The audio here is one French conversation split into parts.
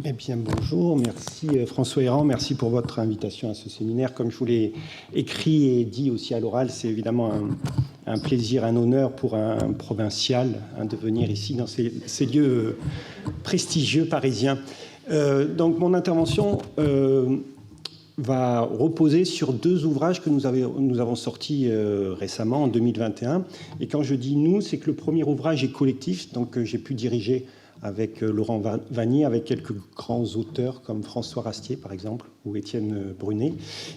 Eh bien, bonjour, merci François Héran, merci pour votre invitation à ce séminaire. Comme je vous l'ai écrit et dit aussi à l'oral, c'est évidemment un plaisir, un honneur pour un provincial de venir ici dans ces lieux prestigieux parisiens. Donc mon intervention va reposer sur deux ouvrages que nous avons sortis récemment en 2021. Et quand je dis nous, c'est que le premier ouvrage est collectif, donc j'ai pu diriger avec Laurent Vanier, avec quelques grands auteurs comme François Rastier, par exemple, ou Étienne Brunet,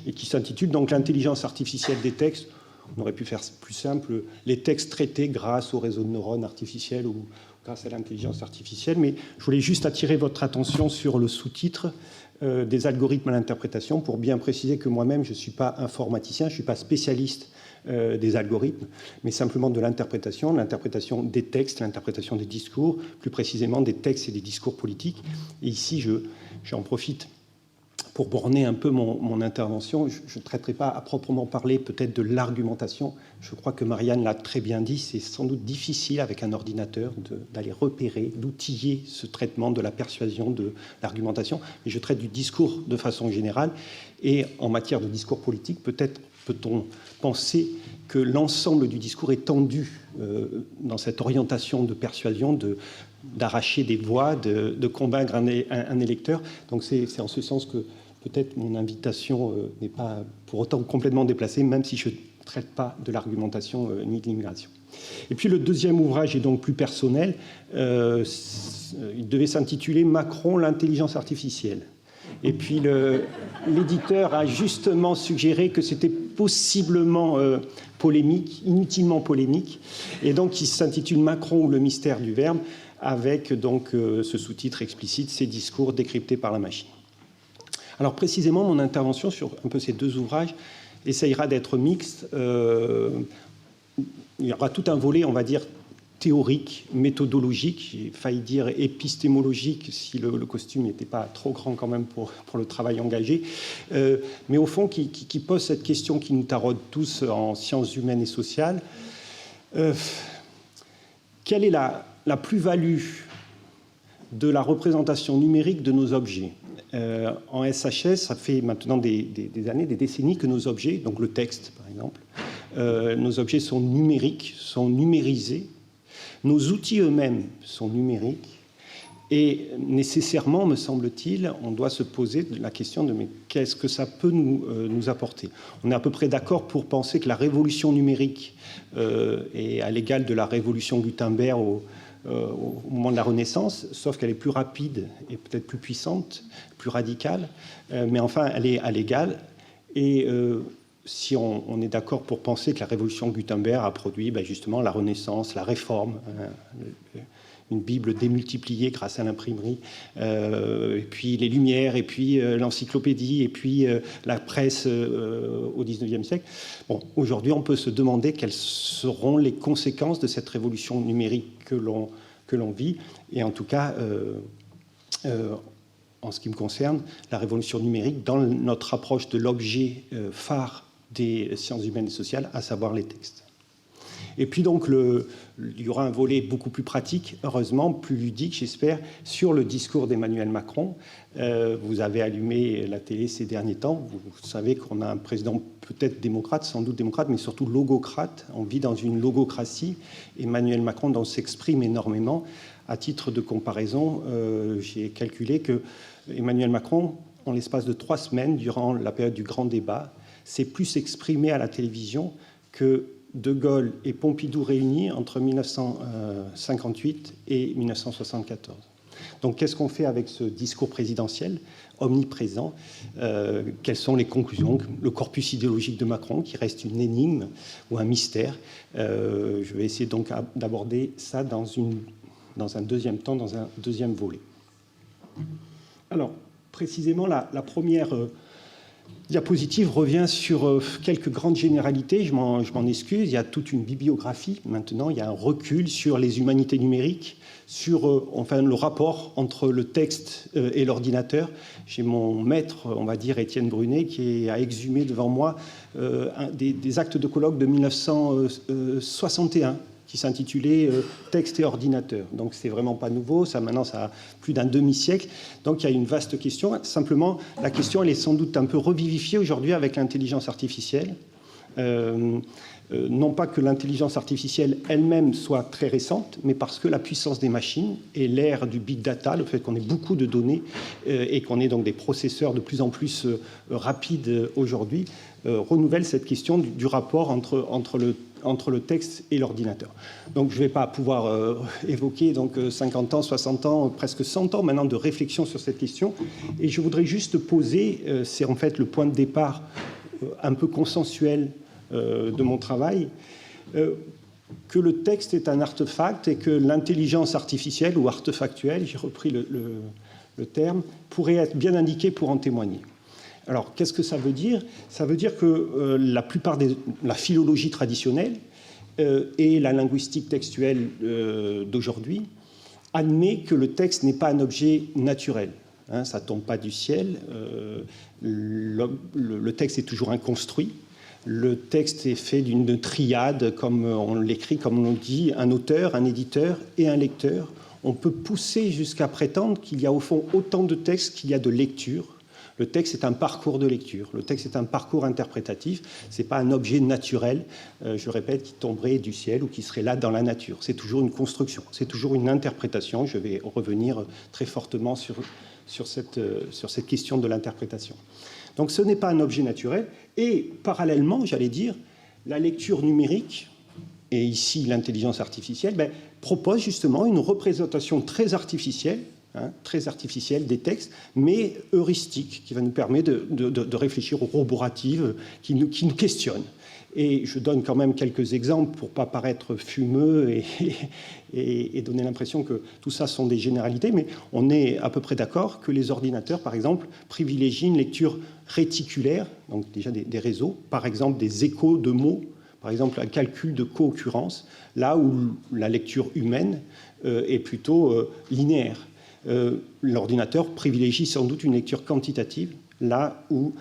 et qui s'intitule donc l'intelligence artificielle des textes. On aurait pu faire plus simple, les textes traités grâce au réseau de neurones artificiels ou grâce à l'intelligence artificielle. Mais je voulais juste attirer votre attention sur le sous-titre des algorithmes à l'interprétation, pour bien préciser que moi-même, je ne suis pas informaticien, je ne suis pas spécialiste des algorithmes, mais simplement de l'interprétation des textes, l'interprétation des discours, plus précisément des textes et des discours politiques. Et ici, j'en profite pour borner un peu mon intervention. Je ne traiterai pas à proprement parler peut-être de l'argumentation. Je crois que Marianne l'a très bien dit, c'est sans doute difficile avec un ordinateur d'aller repérer, d'outiller ce traitement de la persuasion, de l'argumentation. Mais je traite du discours de façon générale. Et en matière de discours politique, peut-être peut-on penser que l'ensemble du discours est tendu dans cette orientation de persuasion, d'arracher des voix, de convaincre un électeur. Donc c'est en ce sens que peut-être mon invitation n'est pas pour autant complètement déplacée, même si je ne traite pas de l'argumentation ni de l'immigration. Et puis le deuxième ouvrage est donc plus personnel. Il devait s'intituler « Macron, l'intelligence artificielle ». Et puis l'éditeur a justement suggéré que c'était possiblement polémique, inutilement polémique. Et donc il s'intitule « Macron ou le mystère du verbe », avec donc ce sous-titre explicite « Ces discours décryptés par la machine ». Alors précisément, mon intervention sur un peu ces deux ouvrages essayera d'être mixte. Il y aura tout un volet, on va dire, théorique, méthodologique, j'ai failli dire épistémologique si le costume n'était pas trop grand quand même pour le travail engagé, mais au fond qui pose cette question qui nous taraude tous en sciences humaines et sociales. Quelle est la plus-value de la représentation numérique de nos objets ? En SHS, ça fait maintenant des années, des décennies que nos objets, donc le texte par exemple, nos objets sont numériques, sont numérisés. Nos outils eux-mêmes sont numériques et nécessairement, me semble-t-il, on doit se poser la question de mais qu'est-ce que ça peut nous apporter ? On est à peu près d'accord pour penser que la révolution numérique est à l'égal de la révolution Gutenberg au moment de la Renaissance, sauf qu'elle est plus rapide et peut-être plus puissante, plus radicale, mais enfin elle est à l'égal. Et si on est d'accord pour penser que la révolution Gutenberg a produit justement la Renaissance, la Réforme, une Bible démultipliée grâce à l'imprimerie, et puis les Lumières, et puis l'encyclopédie, et puis la presse au XIXe siècle. Bon, aujourd'hui, on peut se demander quelles seront les conséquences de cette révolution numérique que l'on vit, et en tout cas, en ce qui me concerne, la révolution numérique dans notre approche de l'objet phare des sciences humaines et sociales, à savoir les textes. Et puis donc, il y aura un volet beaucoup plus pratique, heureusement, plus ludique, j'espère, sur le discours d'Emmanuel Macron. Vous avez allumé la télé ces derniers temps. Vous savez qu'on a un président peut-être démocrate, sans doute démocrate, mais surtout logocrate. On vit dans une logocratie. Emmanuel Macron donc, s'exprime énormément. À titre de comparaison, j'ai calculé que Emmanuel Macron, en l'espace de 3 semaines, durant la période du grand débat, s'est plus exprimé à la télévision que De Gaulle et Pompidou réunis entre 1958 et 1974. Donc qu'est-ce qu'on fait avec ce discours présidentiel omniprésent ? Quelles sont les conclusions ? Le corpus idéologique de Macron, qui reste une énigme ou un mystère. Je vais essayer donc d'aborder ça dans un deuxième temps, dans un deuxième volet. Alors, précisément, la première diapositive revient sur quelques grandes généralités. Je m'en excuse. Il y a toute une bibliographie. Maintenant, il y a un recul sur les humanités numériques, sur enfin, le rapport entre le texte et l'ordinateur. J'ai mon maître, on va dire, Étienne Brunet, qui a exhumé devant moi des actes de colloque de 1961 qui s'intitulait Texte et ordinateur. Donc c'est vraiment pas nouveau, maintenant ça a plus d'un demi-siècle. Donc il y a une vaste question. Simplement, la question elle est sans doute un peu revivifiée aujourd'hui avec l'intelligence artificielle. Non pas que l'intelligence artificielle elle-même soit très récente, mais parce que la puissance des machines et l'ère du big data, le fait qu'on ait beaucoup de données et qu'on ait donc des processeurs de plus en plus rapides aujourd'hui, renouvelle cette question du rapport entre le texte et l'ordinateur. Donc je ne vais pas pouvoir évoquer donc 50 ans, 60 ans, presque 100 ans maintenant de réflexion sur cette question. Et je voudrais juste poser, c'est en fait le point de départ un peu consensuel de mon travail, que le texte est un artefact et que l'intelligence artificielle ou artefactuelle, j'ai repris le terme, pourrait être bien indiquée pour en témoigner. Alors, qu'est-ce que ça veut dire? Ça veut dire que la plupart de la philologie traditionnelle et la linguistique textuelle d'aujourd'hui admet que le texte n'est pas un objet naturel. Hein, ça ne tombe pas du ciel. Le texte est toujours un construit. Le texte est fait d'une triade, comme on l'écrit, comme on dit, un auteur, un éditeur et un lecteur. On peut pousser jusqu'à prétendre qu'il y a au fond autant de textes qu'il y a de lectures. Le texte est un parcours de lecture. Le texte est un parcours interprétatif. Ce n'est pas un objet naturel, je répète, qui tomberait du ciel ou qui serait là dans la nature. C'est toujours une construction, c'est toujours une interprétation. Je vais revenir très fortement sur cette question de l'interprétation. Donc ce n'est pas un objet naturel. Et parallèlement, j'allais dire, la lecture numérique, et ici l'intelligence artificielle, propose justement une représentation très artificielle des textes, mais heuristique, qui va nous permettre de réfléchir aux roboratives qui nous questionnent. Et je donne quand même quelques exemples pour ne pas paraître fumeux et donner l'impression que tout ça sont des généralités, mais on est à peu près d'accord que les ordinateurs, par exemple, privilégient une lecture réticulaire, donc déjà des réseaux, par exemple des échos de mots, par exemple un calcul de co-occurrence, là où la lecture humaine est plutôt linéaire. L'ordinateur privilégie sans doute une lecture quantitative, là où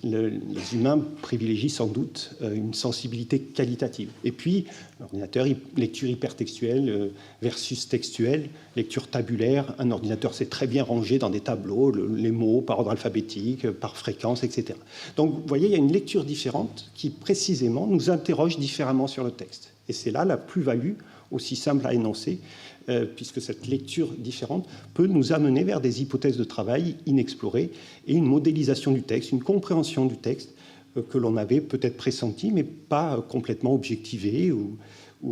les humains privilégient sans doute une sensibilité qualitative. Et puis, l'ordinateur, lecture hypertextuelle versus textuelle, lecture tabulaire. Un ordinateur sait très bien ranger dans des tableaux les mots par ordre alphabétique, par fréquence, etc. Donc, vous voyez, il y a une lecture différente qui, précisément, nous interroge différemment sur le texte. Et c'est là la plus-value, aussi simple à énoncer, puisque cette lecture différente peut nous amener vers des hypothèses de travail inexplorées et une modélisation du texte, une compréhension du texte que l'on avait peut-être pressenti, mais pas complètement objectivée ou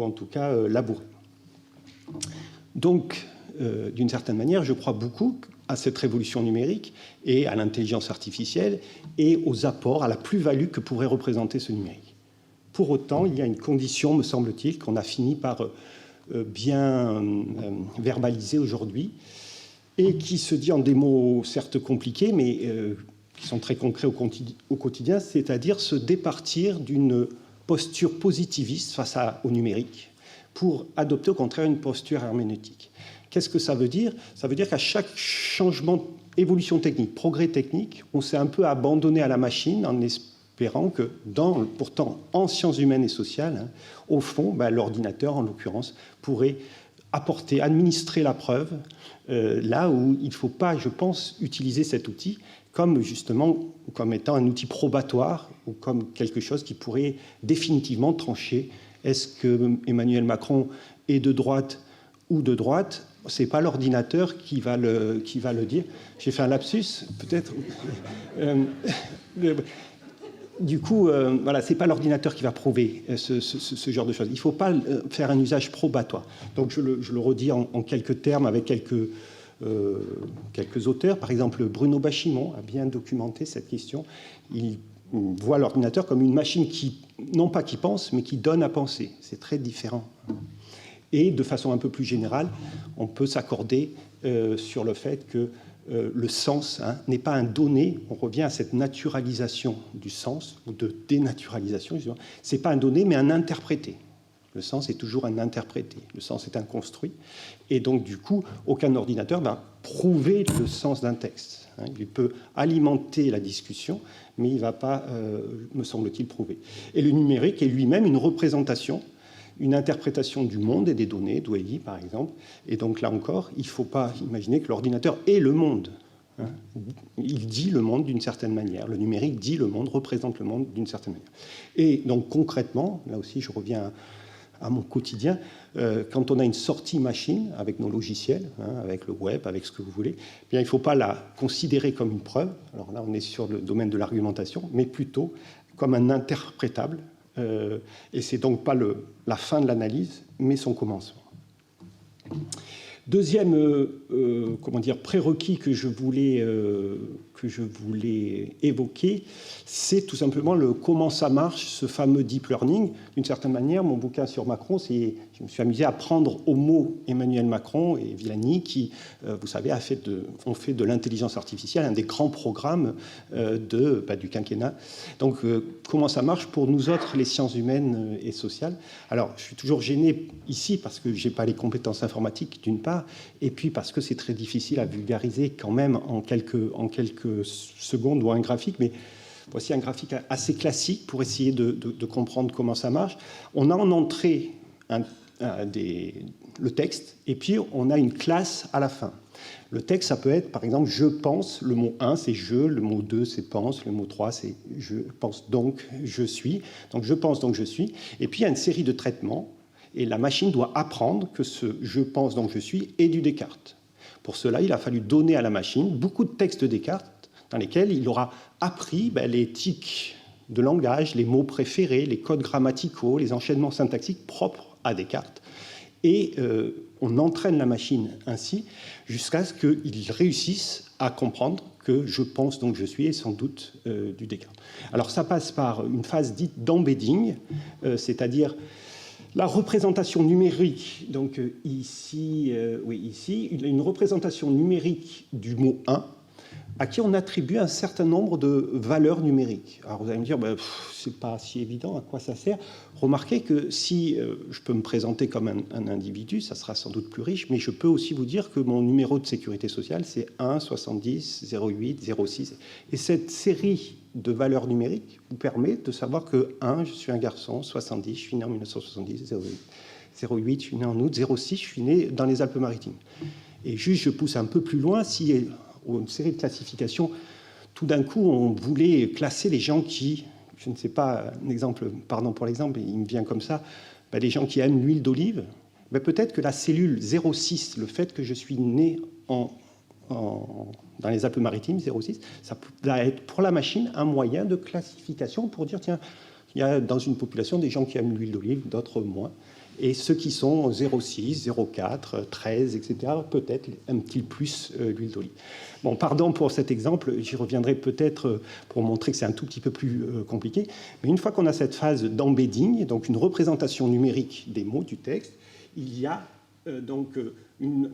en tout cas labourée. Donc, d'une certaine manière, je crois beaucoup à cette révolution numérique et à l'intelligence artificielle et aux apports, à la plus-value que pourrait représenter ce numérique. Pour autant, il y a une condition, me semble-t-il, qu'on a fini par bien verbalisé aujourd'hui et qui se dit en des mots certes compliqués mais qui sont très concrets au quotidien, c'est-à-dire se départir d'une posture positiviste face au numérique pour adopter au contraire une posture herméneutique. Qu'est-ce que ça veut dire? Ça veut dire qu'à chaque changement, évolution technique, progrès technique, on s'est un peu abandonné à la machine en espérant que, pourtant en sciences humaines et sociales, au fond, l'ordinateur, en l'occurrence, pourrait apporter, administrer la preuve, là où il ne faut pas, je pense, utiliser cet outil comme étant un outil probatoire ou comme quelque chose qui pourrait définitivement trancher. Est-ce que Emmanuel Macron est de droite ou de droite? Ce n'est pas l'ordinateur qui va le dire. J'ai fait un lapsus, peut-être. Du coup, voilà, ce n'est pas l'ordinateur qui va prouver ce genre de choses. Il ne faut pas faire un usage probatoire. Donc je le redis en quelques termes avec quelques auteurs. Par exemple, Bruno Bachimon a bien documenté cette question. Il voit l'ordinateur comme une machine qui, non pas qui pense, mais qui donne à penser. C'est très différent. Et de façon un peu plus générale, on peut s'accorder sur le fait que le sens n'est pas un donné. On revient à cette naturalisation du sens, ou de dénaturalisation. Ce n'est pas un donné, mais un interprété. Le sens est toujours un interprété. Le sens est un construit. Et donc, du coup, aucun ordinateur va prouver le sens d'un texte. Il peut alimenter la discussion, mais il ne va pas, me semble-t-il, prouver. Et le numérique est lui-même une représentation une interprétation du monde et des données, Dwelly par exemple. Et donc là encore, il ne faut pas imaginer que l'ordinateur est le monde. Hein. Il dit le monde d'une certaine manière. Le numérique dit le monde, représente le monde d'une certaine manière. Et donc concrètement, là aussi je reviens à mon quotidien, quand on a une sortie machine avec nos logiciels, hein, avec le web, avec ce que vous voulez, eh bien, il ne faut pas la considérer comme une preuve. Alors là, on est sur le domaine de l'argumentation, mais plutôt comme un interprétable. Et c'est donc pas la fin de l'analyse, mais son commencement. Deuxième prérequis que je voulais évoquer, c'est tout simplement comment ça marche, ce fameux deep learning. D'une certaine manière, mon bouquin sur Macron, je me suis amusé à prendre au mot Emmanuel Macron et Villani, qui, vous savez, ont fait de l'intelligence artificielle un des grands programmes du quinquennat. Donc, comment ça marche pour nous autres, les sciences humaines et sociales? Alors, je suis toujours gêné ici parce que je n'ai pas les compétences informatiques, d'une part, et puis parce que c'est très difficile à vulgariser quand même en quelques secondes ou un graphique, mais voici un graphique assez classique pour essayer de comprendre comment ça marche. On a en entrée le texte, et puis on a une classe à la fin. Le texte, ça peut être, par exemple, je pense, le mot 1, c'est je, le mot 2, c'est pense, le mot 3, c'est je pense donc, je suis. Donc je pense donc, je suis. Et puis il y a une série de traitements, et la machine doit apprendre que ce « je pense donc je suis » est du Descartes. Pour cela, il a fallu donner à la machine beaucoup de textes de Descartes dans lesquels il aura appris les tics de langage, les mots préférés, les codes grammaticaux, les enchaînements syntaxiques propres à Descartes. Et on entraîne la machine ainsi jusqu'à ce qu'il réussisse à comprendre que « je pense donc je suis » est sans doute du Descartes. Alors ça passe par une phase dite d'embedding, c'est-à-dire la représentation numérique, donc ici, une représentation numérique du mot 1, à qui on attribue un certain nombre de valeurs numériques. Alors vous allez me dire, c'est pas si évident, à quoi ça sert? Remarquez que si je peux me présenter comme un individu, ça sera sans doute plus riche, mais je peux aussi vous dire que mon numéro de sécurité sociale, c'est 1, 70, 08, 06. Et cette série de valeurs numériques vous permet de savoir que 1, je suis un garçon, 70, je suis né en 1970, 08, je suis né en août, 06, je suis né dans les Alpes-Maritimes. Et juste, je pousse un peu plus loin, si une série de classifications, tout d'un coup, on voulait classer les gens qui, je ne sais pas, un exemple, pardon pour l'exemple, il me vient comme ça, les gens qui aiment l'huile d'olive, peut-être que la cellule 06, le fait que je suis né dans les Alpes-Maritimes, 06, ça va être pour la machine un moyen de classification pour dire, tiens, il y a dans une population des gens qui aiment l'huile d'olive, d'autres moins. Et ceux qui sont 0,6, 0,4, 13, etc., peut-être aiment-ils plus l'huile d'olive. Bon, pardon pour cet exemple, j'y reviendrai peut-être pour montrer que c'est un tout petit peu plus compliqué. Mais une fois qu'on a cette phase d'embedding, donc une représentation numérique des mots du texte, il y a donc une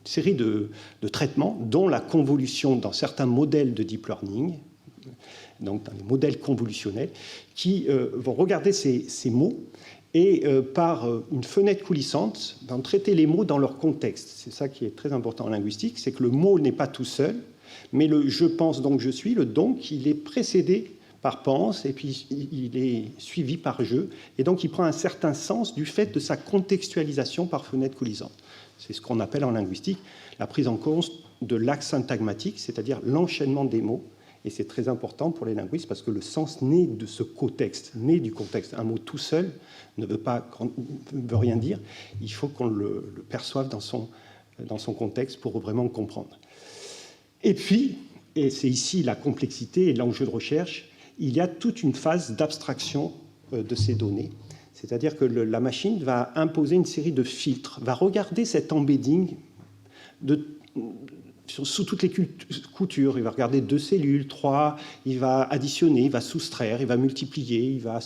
série de traitements, dont la convolution dans certains modèles de deep learning, donc dans les modèles convolutionnels, qui vont regarder ces mots et par une fenêtre coulissante, vont traiter les mots dans leur contexte. C'est ça qui est très important en linguistique, c'est que le mot n'est pas tout seul, mais le « je pense donc je suis », le « donc », il est précédé par « pense » et puis il est suivi par « je », et donc il prend un certain sens du fait de sa contextualisation par fenêtre coulissante. C'est ce qu'on appelle en linguistique la prise en compte de l'axe syntagmatique, c'est-à-dire l'enchaînement des mots. Et c'est très important pour les linguistes parce que le sens naît de ce cotexte, naît du contexte. Un mot tout seul ne veut rien dire. Il faut qu'on le perçoive dans son contexte pour vraiment comprendre. Et puis, et c'est ici la complexité et l'enjeu de recherche, il y a toute une phase d'abstraction de ces données. C'est-à-dire que la machine va imposer une série de filtres, va regarder cet embedding sous toutes les coutures. Il va regarder 2 cellules, 3, il va additionner, il va soustraire, il va multiplier, il va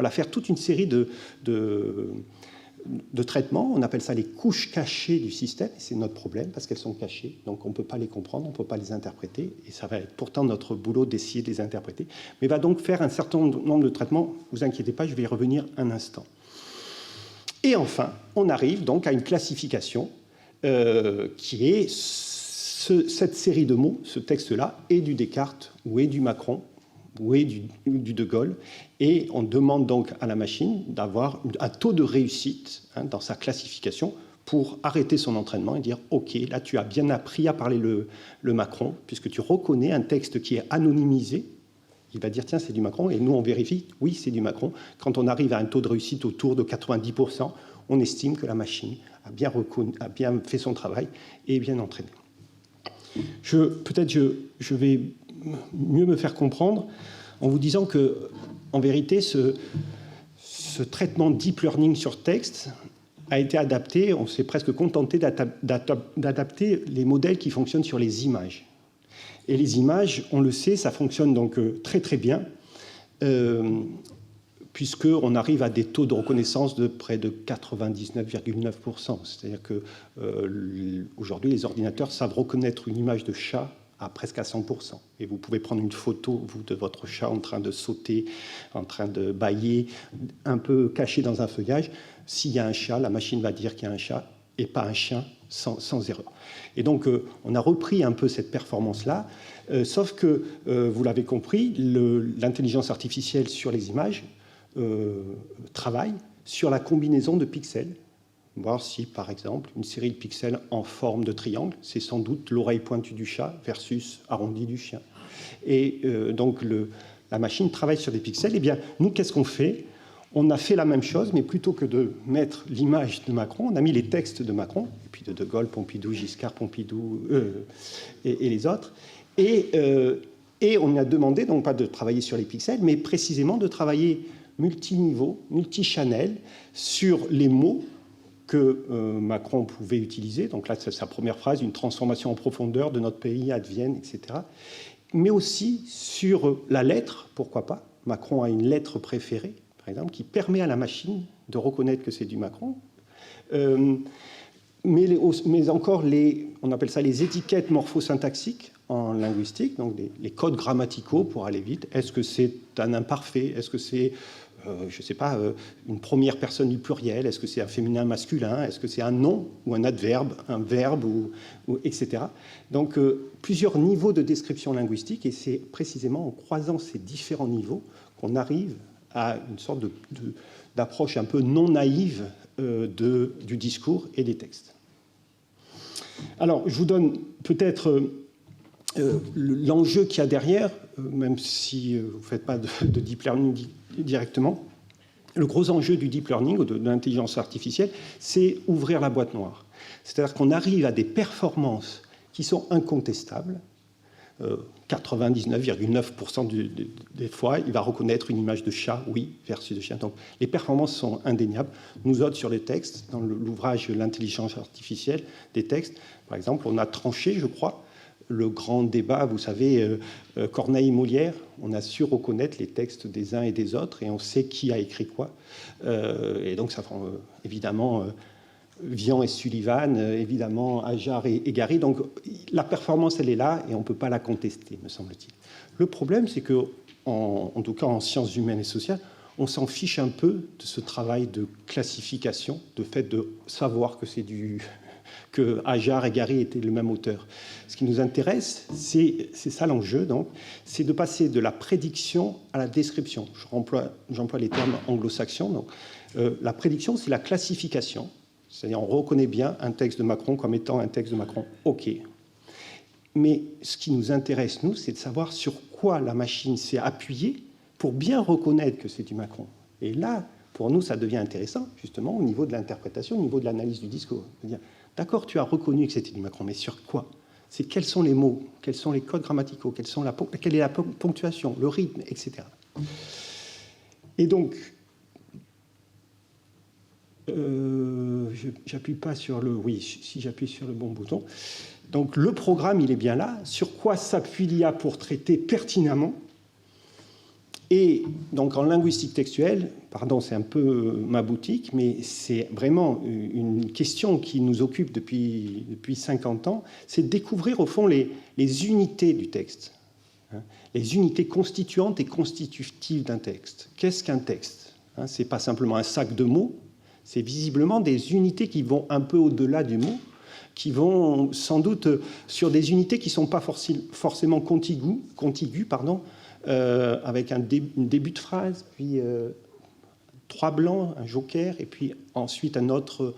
faire toute une série de traitements. On appelle ça les couches cachées du système, et c'est notre problème parce qu'elles sont cachées, donc on ne peut pas les comprendre, on ne peut pas les interpréter, et ça va être pourtant notre boulot d'essayer de les interpréter. Mais il va donc faire un certain nombre de traitements, ne vous inquiétez pas, je vais y revenir un instant. Et enfin, on arrive donc à une classification qui est cette série de mots, ce texte-là, est du Descartes ou est du Macron, Boué, du De Gaulle, et on demande donc à la machine d'avoir un taux de réussite dans sa classification pour arrêter son entraînement et dire « Ok, là tu as bien appris à parler le Macron, puisque tu reconnais un texte qui est anonymisé. » Il va dire « Tiens, c'est du Macron », et nous on vérifie « Oui, c'est du Macron ». Quand on arrive à un taux de réussite autour de 90%, on estime que la machine a bien fait son travail et est bien entraînée. Peut-être je vais mieux me faire comprendre en vous disant que, en vérité, ce traitement deep learning sur texte a été adapté, on s'est presque contenté d'adapter les modèles qui fonctionnent sur les images. Et les images, on le sait, ça fonctionne donc très très bien, puisqu'on arrive à des taux de reconnaissance de près de 99,9%. C'est-à-dire qu'aujourd'hui, les ordinateurs savent reconnaître une image de chat à presque à 100%. Et vous pouvez prendre une photo, vous, de votre chat en train de sauter, en train de bâiller, un peu caché dans un feuillage. S'il y a un chat, la machine va dire qu'il y a un chat et pas un chien, sans erreur. Et donc, on a repris un peu cette performance-là, sauf que, vous l'avez compris, l'intelligence artificielle sur les images travaille sur la combinaison de pixels, voir si, par exemple, une série de pixels en forme de triangle, c'est sans doute l'oreille pointue du chat versus arrondie du chien. Et donc, la machine travaille sur des pixels. Eh bien, nous, qu'est-ce qu'on fait? On a fait la même chose, mais plutôt que de mettre l'image de Macron, on a mis les textes de Macron, et puis de Gaulle, Pompidou, Giscard, Pompidou, et les autres. Et on a demandé, donc pas de travailler sur les pixels, mais précisément de travailler multiniveau, multichannel, sur les mots que Macron pouvait utiliser. Donc là, c'est sa première phrase, une transformation en profondeur de notre pays advienne, etc. Mais aussi sur la lettre, pourquoi pas. Macron a une lettre préférée, par exemple, qui permet à la machine de reconnaître que c'est du Macron. Mais encore, on appelle ça les étiquettes morphosyntaxiques en linguistique, donc les codes grammaticaux pour aller vite. Est-ce que c'est un imparfait? Est-ce que c'est, je ne sais pas, une première personne du pluriel? Est-ce que c'est un féminin masculin? Est-ce que c'est un nom ou un adverbe, un verbe, etc. Donc, plusieurs niveaux de description linguistique, et c'est précisément en croisant ces différents niveaux qu'on arrive à une sorte d'approche un peu non naïve du discours et des textes. Alors, je vous donne peut-être l'enjeu qu'il y a derrière, même si vous ne faites pas de deep learning directement. Le gros enjeu du deep learning ou de l'intelligence artificielle, c'est ouvrir la boîte noire. C'est-à-dire qu'on arrive à des performances qui sont incontestables. 99,9% des fois, il va reconnaître une image de chat, oui, versus de chien. Donc, les performances sont indéniables. Nous autres, sur les textes, dans l'ouvrage L'intelligence artificielle des textes, par exemple, on a tranché, je crois, le grand débat, vous savez, Corneille et Molière, on a su reconnaître les textes des uns et des autres, et on sait qui a écrit quoi. Et donc, ça prend évidemment Vian et Sullivan, évidemment Ajar et Gary. Donc, la performance, elle est là, et on ne peut pas la contester, me semble-t-il. Le problème, c'est que, en tout cas en sciences humaines et sociales, on s'en fiche un peu de ce travail de classification, de fait de savoir que Ajar et Gary étaient le même auteur. Ce qui nous intéresse, c'est ça l'enjeu, donc, c'est de passer de la prédiction à la description. J'emploie les termes anglo-saxons. Donc, la prédiction, c'est la classification. C'est-à-dire, on reconnaît bien un texte de Macron comme étant un texte de Macron. OK. Mais ce qui nous intéresse, nous, c'est de savoir sur quoi la machine s'est appuyée pour bien reconnaître que c'est du Macron. Et là, pour nous, ça devient intéressant, justement, au niveau de l'interprétation, au niveau de l'analyse du discours. C'est-à-dire, d'accord, tu as reconnu que c'était du Macron, mais sur quoi? C'est quels sont les mots, quels sont les codes grammaticaux, quelle est la ponctuation, le rythme, etc. Et donc, j'appuie pas sur le... Oui, si j'appuie sur le bon bouton. Donc, le programme, il est bien là. Sur quoi s'appuie l'IA pour traiter pertinemment? Et donc, en linguistique textuelle, pardon, c'est un peu ma boutique, mais c'est vraiment une question qui nous occupe depuis 50 ans, c'est de découvrir, au fond, les unités du texte, hein, les unités constituantes et constitutives d'un texte. Qu'est-ce qu'un texte? Ce n'est pas simplement un sac de mots, c'est visiblement des unités qui vont un peu au-delà du mot, qui vont sans doute sur des unités qui ne sont pas forcément contiguës, avec un début de phrase, puis 3 blancs, un joker, et puis ensuite un autre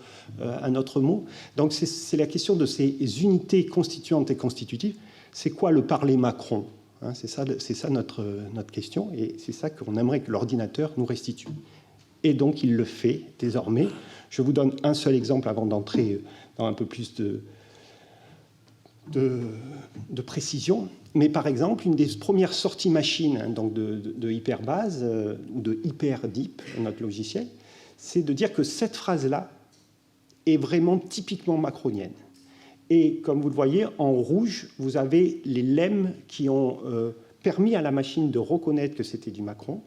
mot. Donc c'est la question de ces unités constituantes et constitutives. C'est quoi le parler Macron, hein, c'est ça notre question, et c'est ça qu'on aimerait que l'ordinateur nous restitue. Et donc il le fait désormais. Je vous donne un seul exemple avant d'entrer dans un peu plus de précision. Mais par exemple, une des premières sorties machines, hein, donc de Hyperbase ou de HyperDeep, notre logiciel, c'est de dire que cette phrase-là est vraiment typiquement macronienne. Et comme vous le voyez, en rouge, vous avez les lemmes qui ont permis à la machine de reconnaître que c'était du Macron.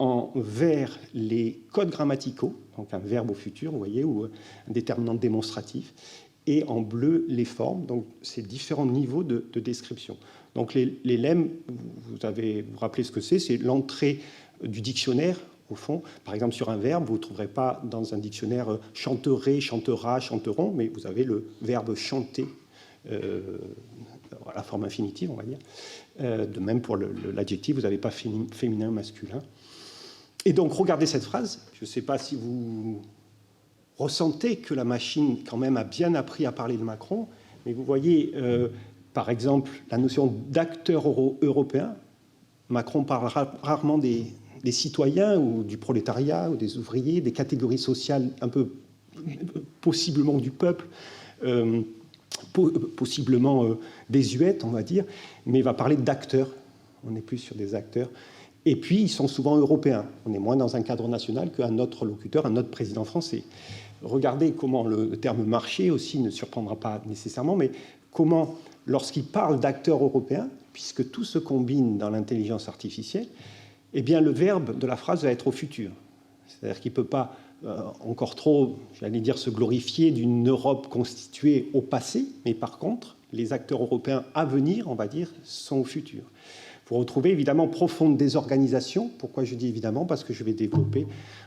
En vert, les codes grammaticaux, donc un verbe au futur, vous voyez, ou un déterminant démonstratif. Et en bleu, les formes, donc ces différents niveaux de description. Donc les lemmes, vous vous rappelez ce que c'est l'entrée du dictionnaire, au fond. Par exemple, sur un verbe, vous ne trouverez pas dans un dictionnaire chanterai, chantera, chanteront, mais vous avez le verbe chanter, la forme infinitive, on va dire. De même pour l'adjectif, vous n'avez pas féminin, masculin. Et donc, regardez cette phrase. Je ne sais pas si vous ressentez que la machine, quand même, a bien appris à parler de Macron, mais vous voyez, par exemple, la notion d'acteur européen. Macron parle rarement des citoyens ou du prolétariat ou des ouvriers, des catégories sociales un peu possiblement du peuple, possiblement désuètes, on va dire, mais il va parler d'acteurs. On est plus sur des acteurs. Et puis, ils sont souvent européens. On est moins dans un cadre national qu'un autre locuteur, un autre président français. Regardez comment le terme marché aussi ne surprendra pas nécessairement, mais comment, lorsqu'il parle d'acteurs européens, puisque tout se combine dans l'intelligence artificielle, eh bien, le verbe de la phrase va être au futur. C'est-à-dire qu'il ne peut pas encore trop, j'allais dire, se glorifier d'une Europe constituée au passé, mais par contre, les acteurs européens à venir, on va dire, sont au futur. Vous retrouvez évidemment profonde désorganisation. Pourquoi je dis évidemment? Parce que je vais développer.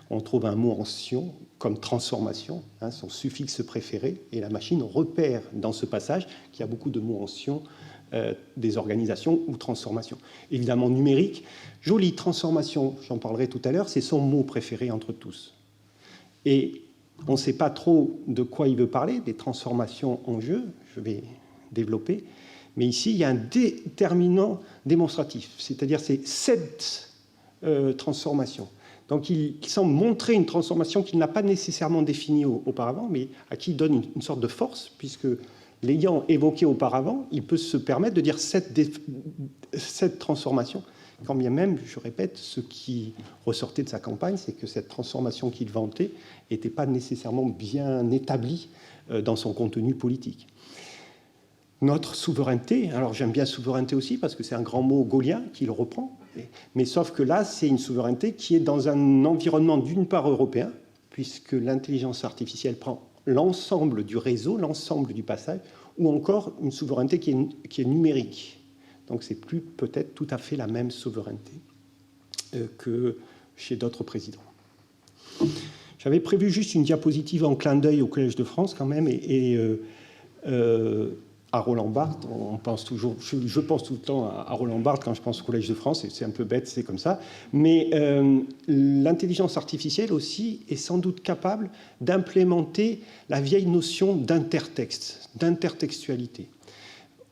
On trouve un mot en sion comme transformation, hein, son suffixe préféré, et la machine repère dans ce passage qu'il y a beaucoup de mots en sion, désorganisation ou transformation. Évidemment numérique, jolie transformation, j'en parlerai tout à l'heure, c'est son mot préféré entre tous. Et on ne sait pas trop de quoi il veut parler, des transformations en jeu, je vais développer. Mais ici, il y a un déterminant démonstratif, c'est-à-dire c'est cette transformation. Donc il semble montrer une transformation qu'il n'a pas nécessairement définie auparavant, mais à qui il donne une sorte de force, puisque l'ayant évoqué auparavant, il peut se permettre de dire cette transformation, quand bien même, je répète, ce qui ressortait de sa campagne, c'est que cette transformation qu'il vantait n'était pas nécessairement bien établie dans son contenu politique. Notre souveraineté, alors j'aime bien souveraineté aussi parce que c'est un grand mot gaulien qui le reprend, mais sauf que là, c'est une souveraineté qui est dans un environnement d'une part européen, puisque l'intelligence artificielle prend l'ensemble du réseau, l'ensemble du passage, ou encore une souveraineté qui est numérique. Donc c'est plus peut-être tout à fait la même souveraineté que chez d'autres présidents. J'avais prévu juste une diapositive en clin d'œil au Collège de France quand même, à Roland Barthes, on pense toujours, je pense tout le temps à Roland Barthes quand je pense au Collège de France, c'est un peu bête, c'est comme ça, mais l'intelligence artificielle aussi est sans doute capable d'implémenter la vieille notion d'intertexte, d'intertextualité.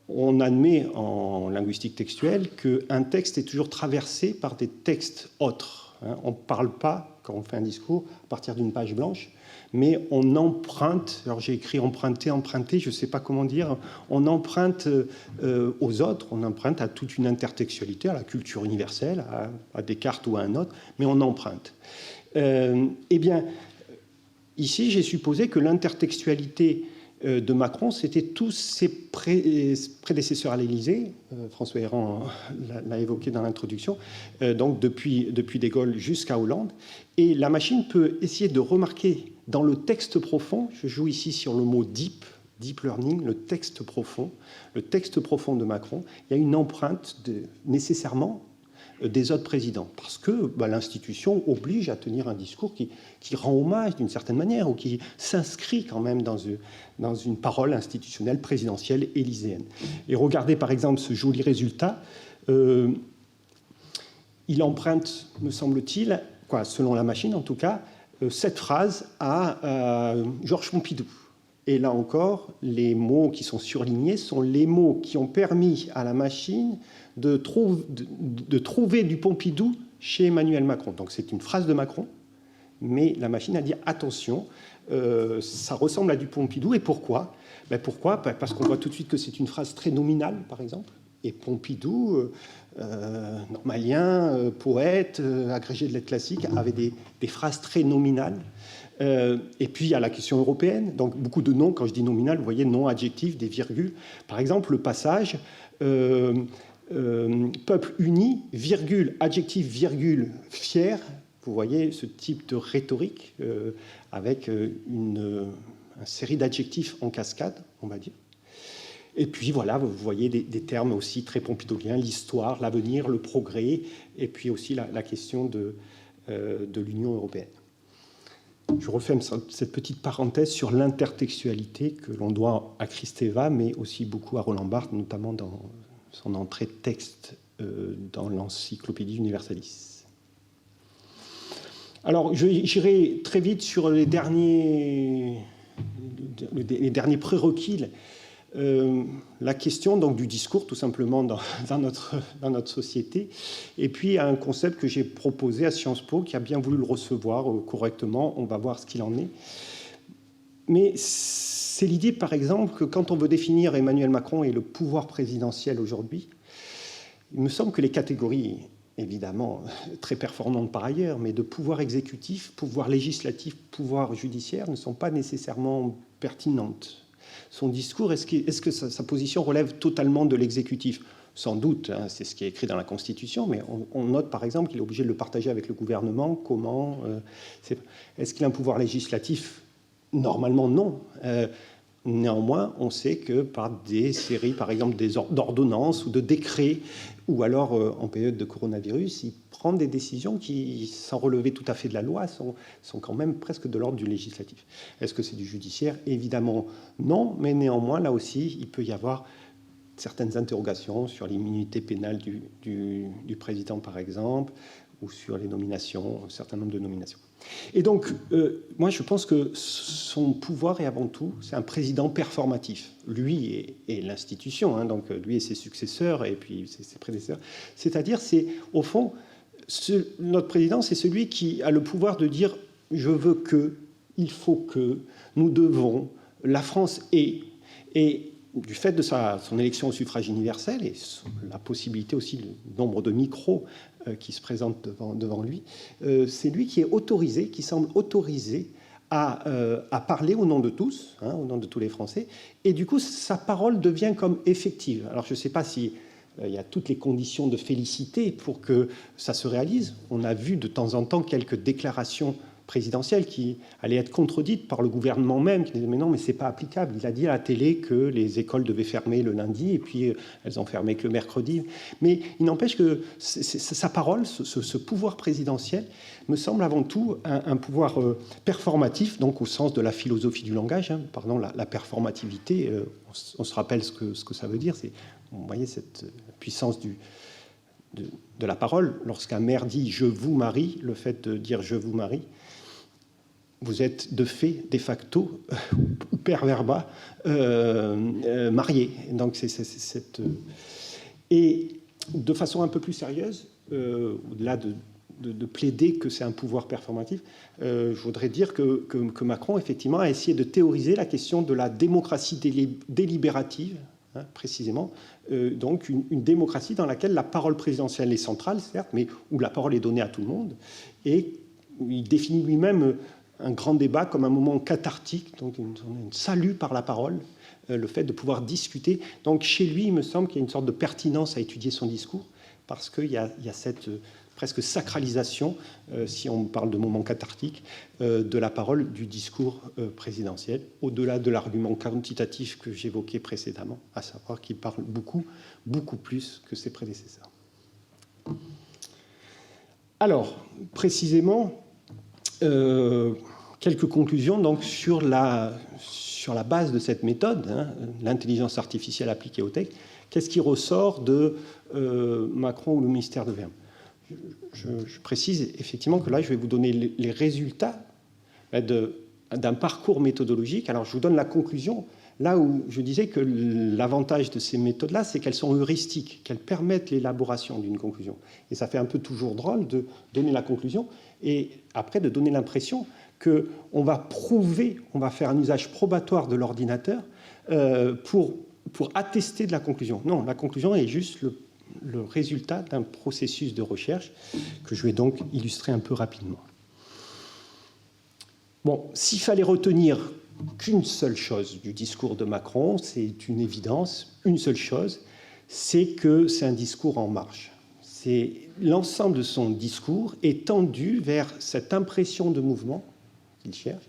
On admet en linguistique textuelle qu'un texte est toujours traversé par des textes autres. On ne parle pas, quand on fait un discours, à partir d'une page blanche, mais on emprunte, alors j'ai écrit emprunter, je ne sais pas comment dire, on emprunte aux autres, on emprunte à toute une intertextualité, à la culture universelle, à Descartes ou à un autre, mais on emprunte. Eh bien, ici, j'ai supposé que l'intertextualité de Macron, c'était tous ses prédécesseurs à l'Élysée, François Héran l'a évoqué dans l'introduction, donc depuis De Gaulle jusqu'à Hollande, et la machine peut essayer de remarquer dans le texte profond, je joue ici sur le mot deep learning, le texte profond de Macron, il y a une empreinte nécessairement des autres présidents, parce que l'institution oblige à tenir un discours qui rend hommage d'une certaine manière, ou qui s'inscrit quand même dans une parole institutionnelle présidentielle élyséenne. Et regardez par exemple ce joli résultat. il emprunte, me semble-t-il, selon la machine en tout cas, cette phrase à Georges Pompidou. Et là encore, les mots qui sont surlignés sont les mots qui ont permis à la machine de trouver du Pompidou chez Emmanuel Macron. Donc c'est une phrase de Macron, mais la machine a dit attention, ça ressemble à du Pompidou. Et pourquoi ? Pourquoi ? Parce qu'on voit tout de suite que c'est une phrase très nominale, par exemple. Et Pompidou, normalien, poète, agrégé de lettres classiques, avait des phrases très nominales. Et puis il y a la question européenne, donc beaucoup de noms, quand je dis nominal, vous voyez, nom, adjectif, des virgules. Par exemple, le passage peuple uni, virgule, adjectif, virgule, fier. Vous voyez ce type de rhétorique avec une série d'adjectifs en cascade, on va dire. Et puis voilà, vous voyez des termes aussi très pompidouiens, l'histoire, l'avenir, le progrès, et puis aussi la question de l'Union européenne. Je referme cette petite parenthèse sur l'intertextualité que l'on doit à Kristeva, mais aussi beaucoup à Roland Barthes, notamment dans son entrée de texte dans l'Encyclopédie Universalis. Alors, j'irai très vite sur les derniers prérequis. La question donc, du discours, tout simplement, dans notre société, et puis un concept que j'ai proposé à Sciences Po, qui a bien voulu le recevoir correctement. On va voir ce qu'il en est. Mais c'est l'idée, par exemple, que quand on veut définir Emmanuel Macron et le pouvoir présidentiel aujourd'hui, il me semble que les catégories, évidemment, très performantes par ailleurs, mais de pouvoir exécutif, pouvoir législatif, pouvoir judiciaire, ne sont pas nécessairement pertinentes. Son discours, est-ce que sa position relève totalement de l'exécutif ? Sans doute, hein, c'est ce qui est écrit dans la Constitution, mais on note par exemple qu'il est obligé de le partager avec le gouvernement. Comment est-ce qu'il a un pouvoir législatif ? Normalement, non. Néanmoins, on sait que par des séries, par exemple, d'ordonnances ou de décrets, ou alors en période de coronavirus, il prend des décisions qui, sans relever tout à fait de la loi, sont quand même presque de l'ordre du législatif. Est-ce que c'est du judiciaire ? Évidemment non, mais néanmoins, là aussi, il peut y avoir certaines interrogations sur l'immunité pénale du président, par exemple, ou sur les nominations, un certain nombre de nominations. Et donc, moi, je pense que son pouvoir est avant tout, c'est un président performatif. Lui et l'institution, hein, donc lui et ses successeurs, et puis ses prédécesseurs. C'est-à-dire, c'est, au fond, notre président, c'est celui qui a le pouvoir de dire « je veux que, il faut que, nous devons, la France est ». Et du fait de son élection au suffrage universel et la possibilité aussi du nombre de micros qui se présentent devant lui, c'est lui qui est autorisé, qui semble autorisé à parler au nom de tous, hein, au nom de tous les Français, et du coup sa parole devient comme effective. Alors je ne sais pas si il y a toutes les conditions de félicité pour que ça se réalise. On a vu de temps en temps quelques déclarations présidentielle qui allait être contredite par le gouvernement même, qui disait mais non, mais c'est pas applicable. Il a dit à la télé que les écoles devaient fermer le lundi et puis elles ont fermé que le mercredi. Mais il n'empêche que sa parole, ce pouvoir présidentiel, me semble avant tout un pouvoir performatif, donc au sens de la philosophie du langage. Hein, pardon, la performativité, on se rappelle ce que ça veut dire. C'est, vous voyez, cette puissance de la parole. Lorsqu'un maire dit « je vous marie », le fait de dire « je vous marie », vous êtes de fait, de facto, ou per verba, marié. Donc c'est cette... Et de façon un peu plus sérieuse, au-delà de plaider que c'est un pouvoir performatif, je voudrais dire que Macron, effectivement, a essayé de théoriser la question de la démocratie délibérative, hein, précisément, donc une démocratie dans laquelle la parole présidentielle est centrale, certes, mais où la parole est donnée à tout le monde, et il définit lui-même un grand débat comme un moment cathartique, donc une salut par la parole, le fait de pouvoir discuter. Donc chez lui, il me semble qu'il y a une sorte de pertinence à étudier son discours, parce qu'il y a cette presque sacralisation, si on parle de moment cathartique, de la parole du discours présidentiel, au-delà de l'argument quantitatif que j'évoquais précédemment, à savoir qu'il parle beaucoup, beaucoup plus que ses prédécesseurs. Alors, précisément, quelques conclusions donc, sur la base de cette méthode, hein, l'intelligence artificielle appliquée au texte. Qu'est-ce qui ressort de Macron ou le ministère de Verbe ? je précise effectivement que là, je vais vous donner les résultats d'un parcours méthodologique. Alors, je vous donne la conclusion. Là où je disais que l'avantage de ces méthodes-là, c'est qu'elles sont heuristiques, qu'elles permettent l'élaboration d'une conclusion. Et ça fait un peu toujours drôle de donner la conclusion et après de donner l'impression qu'on va prouver, on va faire un usage probatoire de l'ordinateur pour attester de la conclusion. Non, la conclusion est juste le résultat d'un processus de recherche que je vais donc illustrer un peu rapidement. Bon, s'il fallait retenir qu'une seule chose du discours de Macron, c'est une évidence, une seule chose, c'est que c'est un discours en marche. L'ensemble de son discours est tendu vers cette impression de mouvement qu'il cherche,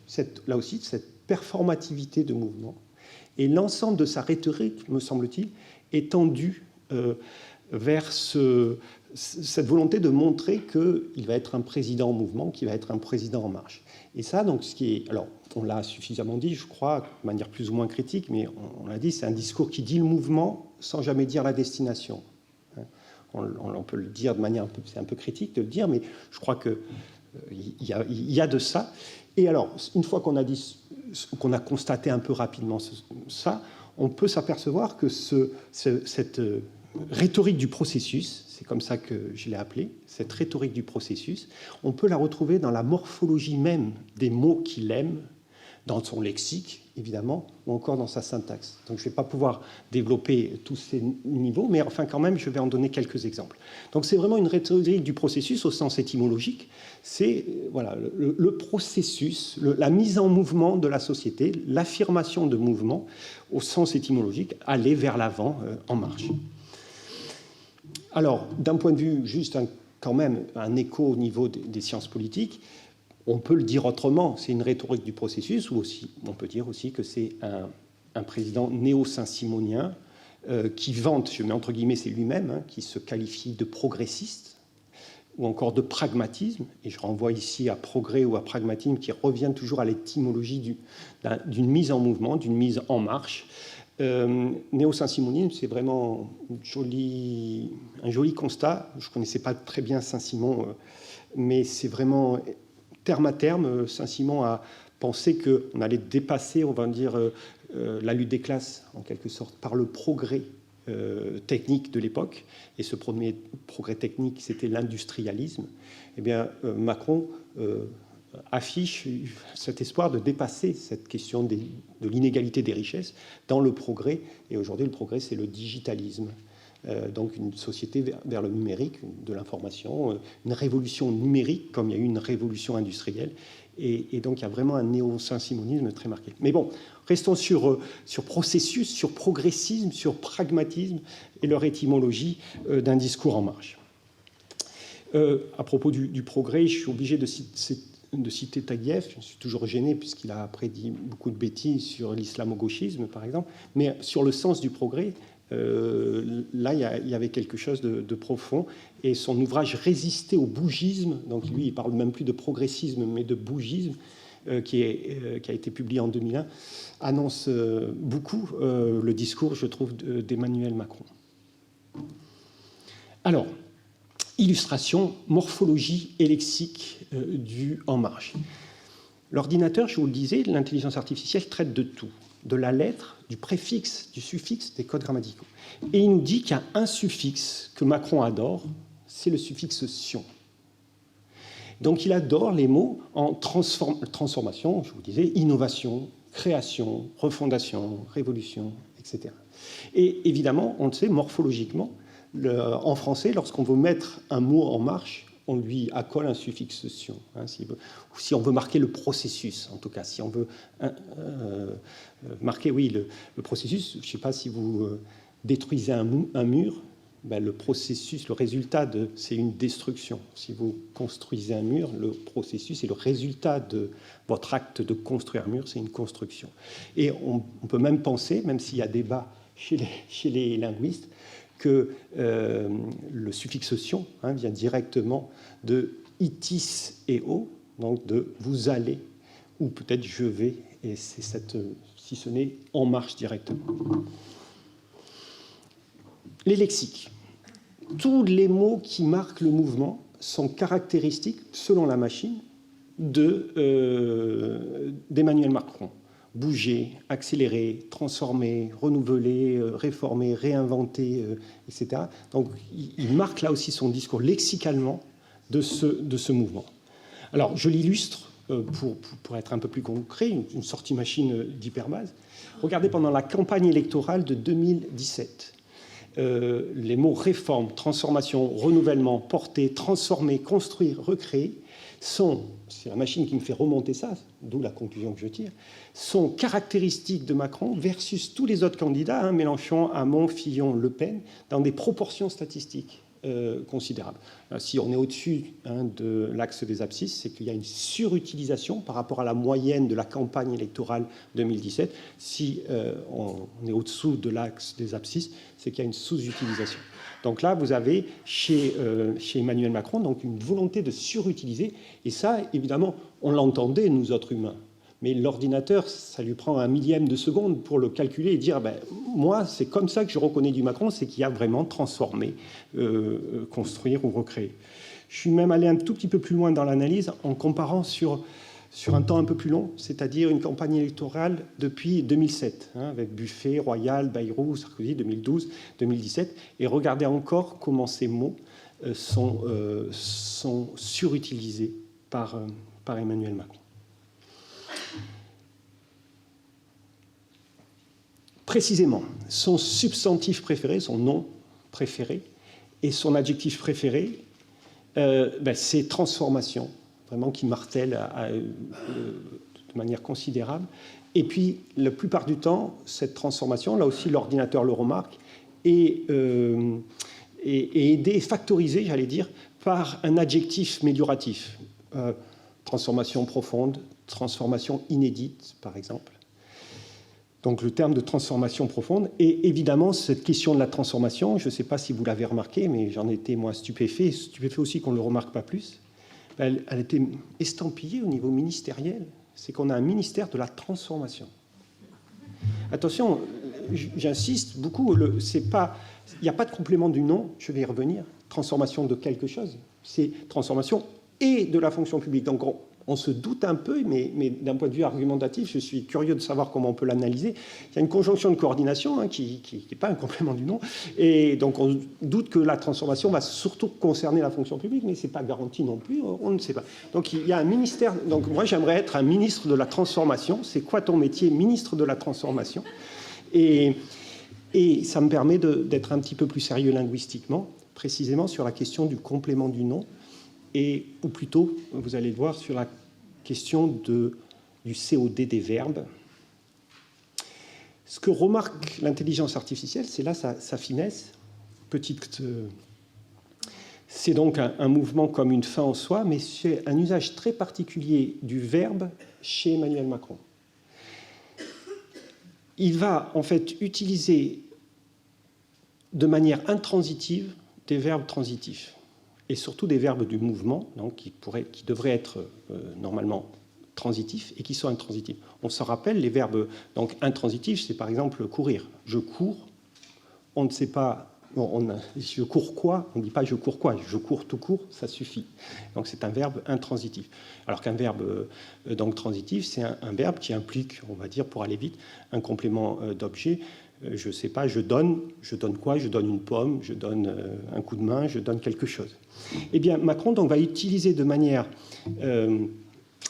là aussi, cette performativité de mouvement. Et l'ensemble de sa rhétorique, me semble-t-il, est tendu vers cette volonté de montrer qu'il va être un président en mouvement, qu'il va être un président en marche. Et ça, donc, alors, on l'a suffisamment dit, je crois, de manière plus ou moins critique, mais on l'a dit, c'est un discours qui dit le mouvement sans jamais dire la destination. On peut le dire de manière c'est un peu critique de le dire, mais je crois qu'il y a de ça. Et alors, une fois qu'on a constaté un peu rapidement ça, on peut s'apercevoir que cette rhétorique du processus, c'est comme ça que je l'ai appelée, cette rhétorique du processus, on peut la retrouver dans la morphologie même des mots qu'il aime, dans son lexique, évidemment, ou encore dans sa syntaxe. Donc je ne vais pas pouvoir développer tous ces niveaux, mais enfin quand même, je vais en donner quelques exemples. Donc c'est vraiment une rhétorique du processus au sens étymologique. C'est voilà, le processus, la mise en mouvement de la société, l'affirmation de mouvement au sens étymologique, aller vers l'avant, en marche. Alors, d'un point de vue juste quand même un écho au niveau des sciences politiques, on peut le dire autrement, c'est une rhétorique du processus, ou aussi, on peut dire aussi que c'est un président néo-saint-simonien qui vante, je mets entre guillemets, c'est lui-même, qui se qualifie de progressiste, ou encore de pragmatisme, et je renvoie ici à progrès ou à pragmatisme, qui revient toujours à l'étymologie d'une mise en mouvement, d'une mise en marche. Néo-saint-simonisme, c'est vraiment un joli constat. Je ne connaissais pas très bien Saint-Simon, mais c'est vraiment... Terme à terme, Saint-Simon a pensé qu'on allait dépasser, on va dire, la lutte des classes, en quelque sorte, par le progrès technique de l'époque. Et ce premier progrès technique, c'était l'industrialisme. Eh bien, Macron affiche cet espoir de dépasser cette question de l'inégalité des richesses dans le progrès. Et aujourd'hui, le progrès, c'est le digitalisme. Donc une société vers le numérique, de l'information, une révolution numérique comme il y a eu une révolution industrielle. Et donc il y a vraiment un néo-saint-simonisme très marqué. Mais bon, restons sur processus, sur progressisme, sur pragmatisme et leur étymologie d'un discours en marche. À propos du progrès, je suis obligé de citer Taguieff. Je suis toujours gêné puisqu'il a après dit beaucoup de bêtises sur l'islamo-gauchisme, par exemple. Mais sur le sens du progrès, là, il y avait quelque chose de profond. Et son ouvrage Résister au bougisme, donc lui, il parle même plus de progressisme, mais de bougisme, qui a été publié en 2001, annonce beaucoup le discours, je trouve, d'Emmanuel Macron. Alors, illustration, morphologie et lexique du En Marche. L'ordinateur, je vous le disais, l'intelligence artificielle traite de tout, de la lettre, du préfixe, du suffixe, des codes grammaticaux. Et il nous dit qu'il y a un suffixe que Macron adore, c'est le suffixe « tion ». Donc il adore les mots en transformation, je vous disais, innovation, création, refondation, révolution, etc. Et évidemment, on le sait, morphologiquement, en français, lorsqu'on veut mettre un mot en marche, on lui accole un suffixe « tion ». Si on veut marquer le processus, en tout cas, si on veut marquer, oui, le processus, je ne sais pas si vous détruisez un mur, ben, le processus, le résultat, c'est une destruction. Si vous construisez un mur, le processus et le résultat de votre acte de construire un mur, c'est une construction. Et on peut même penser, même s'il y a débat chez les linguistes, que le suffixe « tion » vient directement de « itis et o », donc de « vous allez » ou peut-être « je vais », et c'est si ce n'est « en marche » directement. Les lexiques. Tous les mots qui marquent le mouvement sont caractéristiques, selon la machine, d'Emmanuel Macron. Bouger, accélérer, transformer, renouveler, réformer, réinventer, etc. Donc il marque là aussi son discours lexicalement de ce mouvement. Alors je l'illustre pour être un peu plus concret, une sortie machine d'hyperbase. Regardez pendant la campagne électorale de 2017. Les mots réforme, transformation, renouvellement, porter, transformer, construire, recréer c'est la machine qui me fait remonter ça, d'où la conclusion que je tire, sont caractéristiques de Macron versus tous les autres candidats, Mélenchon, Hamon, Fillon, Le Pen, dans des proportions statistiques considérables. Alors, si on est au-dessus de l'axe des abscisses, c'est qu'il y a une surutilisation par rapport à la moyenne de la campagne électorale 2017. Si on est au-dessous de l'axe des abscisses, c'est qu'il y a une sous-utilisation. Donc là, vous avez chez Emmanuel Macron donc une volonté de surutiliser. Et ça, évidemment, on l'entendait, nous autres humains. Mais l'ordinateur, ça lui prend un millième de seconde pour le calculer et dire moi, c'est comme ça que je reconnais du Macron, c'est qu'il a vraiment transformé, construire ou recréer. Je suis même allé un tout petit peu plus loin dans l'analyse en comparant sur un temps un peu plus long, c'est-à-dire une campagne électorale depuis 2007, avec Buffet, Royal, Bayrou, Sarkozy, 2012, 2017, et regardez encore comment ces mots sont surutilisés par Emmanuel Macron. Précisément, son substantif préféré, son nom préféré, et son adjectif préféré, c'est transformation, vraiment qui martèle de manière considérable. Et puis, la plupart du temps, cette transformation, là aussi l'ordinateur le remarque, est aidée, factorisée, j'allais dire, par un adjectif mélioratif. Transformation profonde, transformation inédite, par exemple. Donc le terme de transformation profonde. Et évidemment, cette question de la transformation, je ne sais pas si vous l'avez remarqué, mais j'en étais, moi, stupéfait aussi qu'on ne le remarque pas plus. Elle était estampillée au niveau ministériel. C'est qu'on a un ministère de la transformation. Attention, j'insiste beaucoup, il n'y a pas de complément du nom, je vais y revenir, transformation de quelque chose. C'est transformation et de la fonction publique. Donc on se doute un peu, mais d'un point de vue argumentatif, je suis curieux de savoir comment on peut l'analyser. Il y a une conjonction de coordination qui n'est pas un complément du nom, et donc on doute que la transformation va surtout concerner la fonction publique, mais ce n'est pas garanti non plus, on ne sait pas. Donc il y a un ministère, donc moi j'aimerais être un ministre de la transformation. C'est quoi ton métier, ministre de la transformation? Et ça me permet d'être un petit peu plus sérieux linguistiquement, précisément sur la question du complément du nom, ou plutôt, vous allez le voir, sur la question du COD des verbes. Ce que remarque l'intelligence artificielle, c'est là sa finesse. C'est donc un mouvement comme une fin en soi, mais c'est un usage très particulier du verbe chez Emmanuel Macron. Il va en fait utiliser de manière intransitive des verbes transitifs, et surtout des verbes du mouvement, donc qui devraient être normalement transitifs et qui sont intransitifs. On se rappelle, les verbes donc intransitifs, c'est par exemple courir. Je cours, on ne sait pas, je cours quoi? On ne dit pas je cours quoi, je cours tout court, ça suffit. Donc c'est un verbe intransitif. Alors qu'un verbe donc transitif, c'est un verbe qui implique, on va dire pour aller vite, un complément d'objet. Je ne sais pas, je donne quoi? Je donne une pomme, je donne un coup de main, je donne quelque chose. Eh bien, Macron donc, va utiliser de manière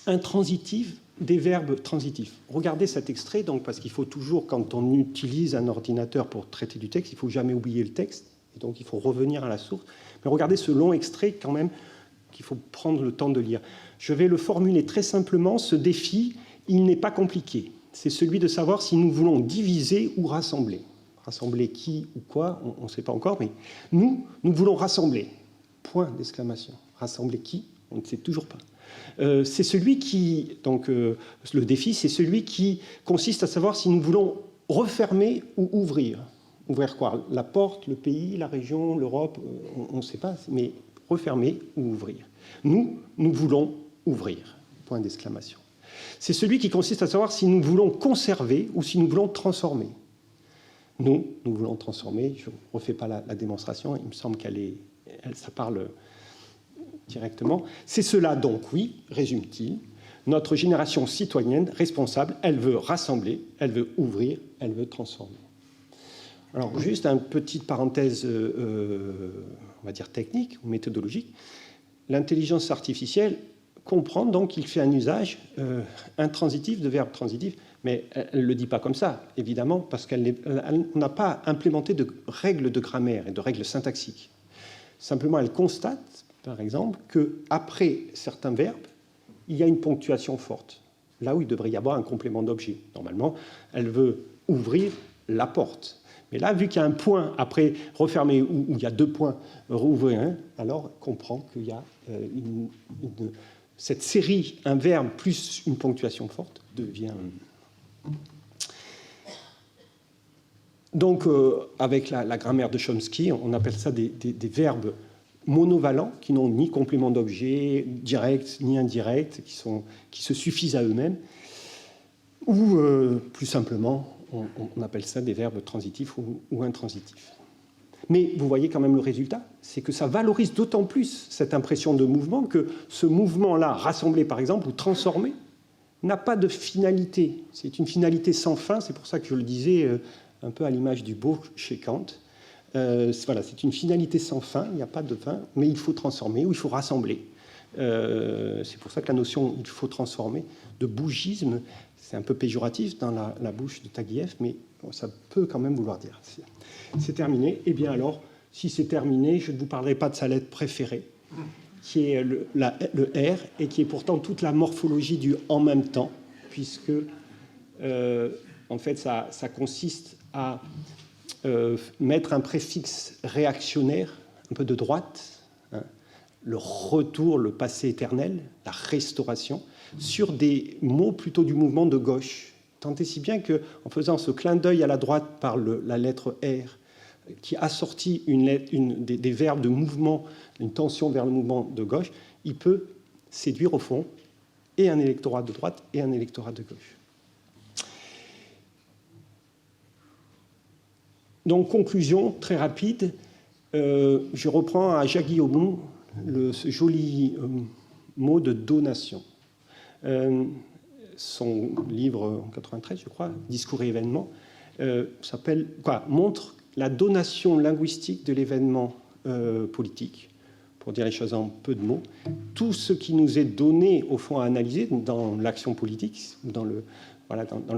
intransitive des verbes transitifs. Regardez cet extrait, donc, parce qu'il faut toujours, quand on utilise un ordinateur pour traiter du texte, il ne faut jamais oublier le texte, et donc il faut revenir à la source. Mais regardez ce long extrait quand même, qu'il faut prendre le temps de lire. Je vais le formuler très simplement, ce défi, il n'est pas compliqué. C'est celui de savoir si nous voulons diviser ou rassembler. Rassembler qui ou quoi, on ne sait pas encore, mais nous voulons rassembler. Point d'exclamation. Rassembler qui? On ne sait toujours pas. C'est celui qui, donc le défi, c'est celui qui consiste à savoir si nous voulons refermer ou ouvrir. Ouvrir quoi? La porte, le pays, la région, l'Europe, on ne sait pas, mais refermer ou ouvrir. Nous voulons ouvrir. Point d'exclamation. C'est celui qui consiste à savoir si nous voulons conserver ou si nous voulons transformer. Nous voulons transformer. Je ne refais pas la démonstration. Il me semble ça parle directement. C'est cela donc, oui, résume-t-il, notre génération citoyenne responsable, elle veut rassembler, elle veut ouvrir, elle veut transformer. Alors, juste une petite parenthèse, on va dire technique ou méthodologique. L'intelligence artificielle comprend donc qu'il fait un usage intransitif de verbes transitifs, mais elle ne le dit pas comme ça, évidemment, parce qu'elle n'a pas implémenté de règles de grammaire et de règles syntaxiques. Simplement, elle constate, par exemple, qu'après certains verbes, il y a une ponctuation forte, là où il devrait y avoir un complément d'objet. Normalement, elle veut ouvrir la porte. Mais là, vu qu'il y a un point après refermer, ou il y a 2 points rouvrir, alors on comprend qu'il y a cette série, un verbe plus une ponctuation forte, devient... Donc, avec la grammaire de Chomsky, on appelle ça des verbes monovalents, qui n'ont ni complément d'objet direct ni indirect, qui se suffisent à eux-mêmes, ou plus simplement, on appelle ça des verbes transitifs ou intransitifs. Mais vous voyez quand même le résultat, c'est que ça valorise d'autant plus cette impression de mouvement que ce mouvement-là, rassemblé par exemple ou transformé, n'a pas de finalité. C'est une finalité sans fin, c'est pour ça que je le disais un peu à l'image du beau chez Kant. Voilà, c'est une finalité sans fin, il n'y a pas de fin, mais il faut transformer ou il faut rassembler. C'est pour ça que la notion « il faut transformer » de bougisme, c'est un peu péjoratif dans la bouche de Taguieff, mais bon, ça peut quand même vouloir dire. C'est terminé. Eh bien alors, si c'est terminé, je ne vous parlerai pas de sa lettre préférée, qui est le R, et qui est pourtant toute la morphologie du « en même temps », puisque, en fait, ça consiste à mettre un préfixe réactionnaire, un peu de droite, hein, le retour, le passé éternel, la restauration, sur des mots plutôt du mouvement de gauche. Tant et si bien qu'en faisant ce clin d'œil à la droite par la lettre R, qui assortit des verbes de mouvement, une tension vers le mouvement de gauche, il peut séduire au fond et un électorat de droite et un électorat de gauche. Donc, conclusion très rapide, je reprends à Jacques Guillaume ce joli mot de donation. Son livre en 93, je crois, Discours et événements, montre la donation linguistique de l'événement politique, pour dire les choses en peu de mots. Tout ce qui nous est donné, au fond, à analyser dans l'action politique, dans le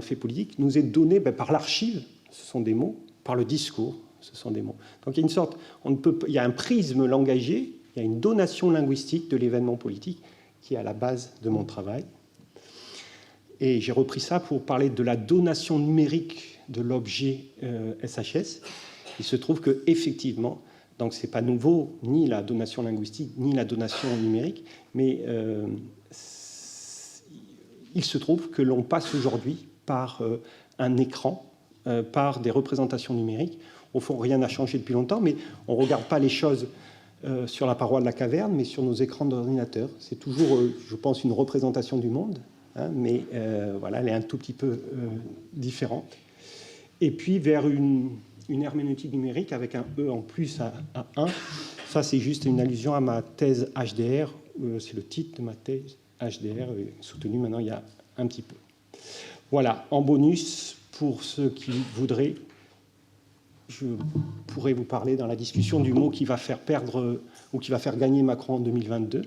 fait politique, nous est donné par l'archive, ce sont des mots, par le discours, ce sont des mots. Donc il y a une sorte, il y a un prisme langagier, il y a une donation linguistique de l'événement politique qui est à la base de mon travail. Et j'ai repris ça pour parler de la donation numérique de l'objet SHS. Il se trouve qu'effectivement, donc c'est pas nouveau, ni la donation linguistique, ni la donation numérique, mais il se trouve que l'on passe aujourd'hui par un écran, par des représentations numériques. Au fond, rien n'a changé depuis longtemps, mais on ne regarde pas les choses sur la paroi de la caverne, mais sur nos écrans d'ordinateur. C'est toujours, je pense, une représentation du monde, hein, mais voilà, elle est un tout petit peu différente. Et puis, vers une herméneutique numérique avec un E en plus à 1. Ça, c'est juste une allusion à ma thèse HDR. C'est le titre de ma thèse HDR, soutenue maintenant il y a un petit peu. Voilà, en bonus, pour ceux qui voudraient, je pourrais vous parler dans la discussion du mot qui va faire perdre ou qui va faire gagner Macron en 2022.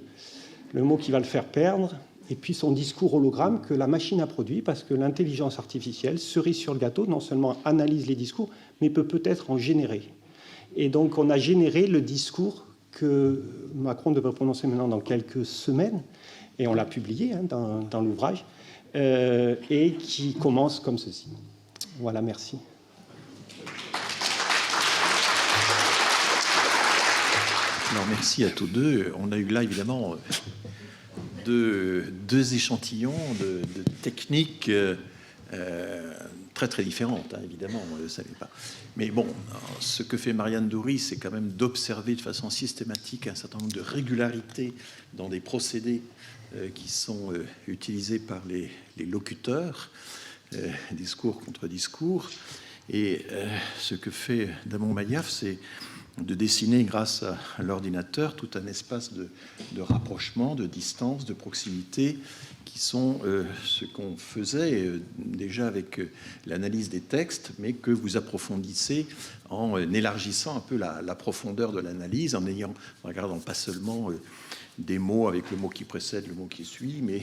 Le mot qui va le faire perdre, et puis son discours hologramme que la machine a produit, parce que l'intelligence artificielle, cerise sur le gâteau, non seulement analyse les discours, mais peut peut-être en générer. Et donc on a généré le discours que Macron devrait prononcer maintenant dans quelques semaines, et on l'a publié hein, dans l'ouvrage, et qui commence comme ceci. Voilà, merci. Alors, merci à tous deux. On a eu là, évidemment, deux échantillons de techniques très, très différentes, hein, évidemment, on ne le savait pas. Mais bon, ce que fait Marianne Doury, c'est quand même d'observer de façon systématique un certain nombre de régularités dans des procédés qui sont utilisés par les locuteurs, discours contre discours. Et ce que fait Damon Mayaf, c'est de dessiner grâce à l'ordinateur tout un espace de rapprochement, de distance, de proximité, qui sont ce qu'on faisait déjà avec l'analyse des textes, mais que vous approfondissez en élargissant un peu la profondeur de l'analyse, en regardant pas seulement des mots avec le mot qui précède, le mot qui suit, mais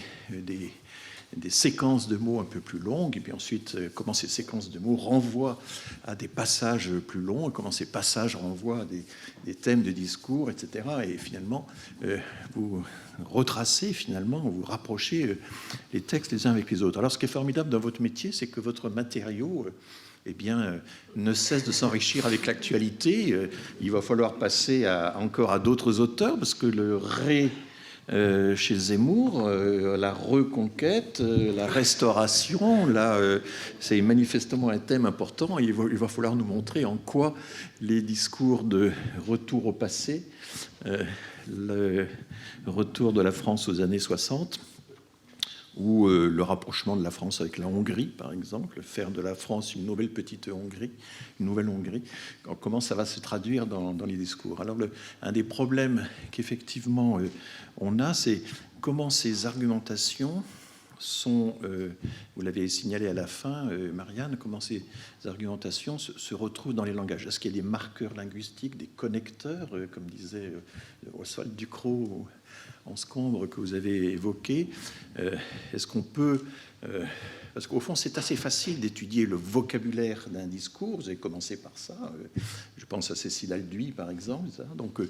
des séquences de mots un peu plus longues, et puis ensuite comment ces séquences de mots renvoient à des passages plus longs, et comment ces passages renvoient à des thèmes de discours, etc. Et finalement, vous retracez, finalement, vous rapprochez les textes les uns avec les autres. Alors, ce qui est formidable dans votre métier, c'est que votre matériau eh bien, ne cesse de s'enrichir avec l'actualité. Il va falloir passer encore à d'autres auteurs, parce que chez Zemmour, la reconquête, la restauration, là, c'est manifestement un thème important. Il va falloir nous montrer en quoi les discours de retour au passé, le retour de la France aux années 60, ou le rapprochement de la France avec la Hongrie, par exemple, faire de la France une nouvelle petite Hongrie, une nouvelle Hongrie, comment ça va se traduire dans les discours. Alors, un des problèmes qu'effectivement on a, c'est comment ces argumentations sont, vous l'avez signalé à la fin, Marianne, comment ces argumentations se retrouvent dans les langages. Est-ce qu'il y a des marqueurs linguistiques, des connecteurs, comme disait Oswald Ducrot en Scombre, que vous avez évoqué? Est-ce qu'on peut... parce qu'au fond, c'est assez facile d'étudier le vocabulaire d'un discours. Vous avez commencé par ça. Je pense à Cécile Alduy, par exemple. Ça. Donc,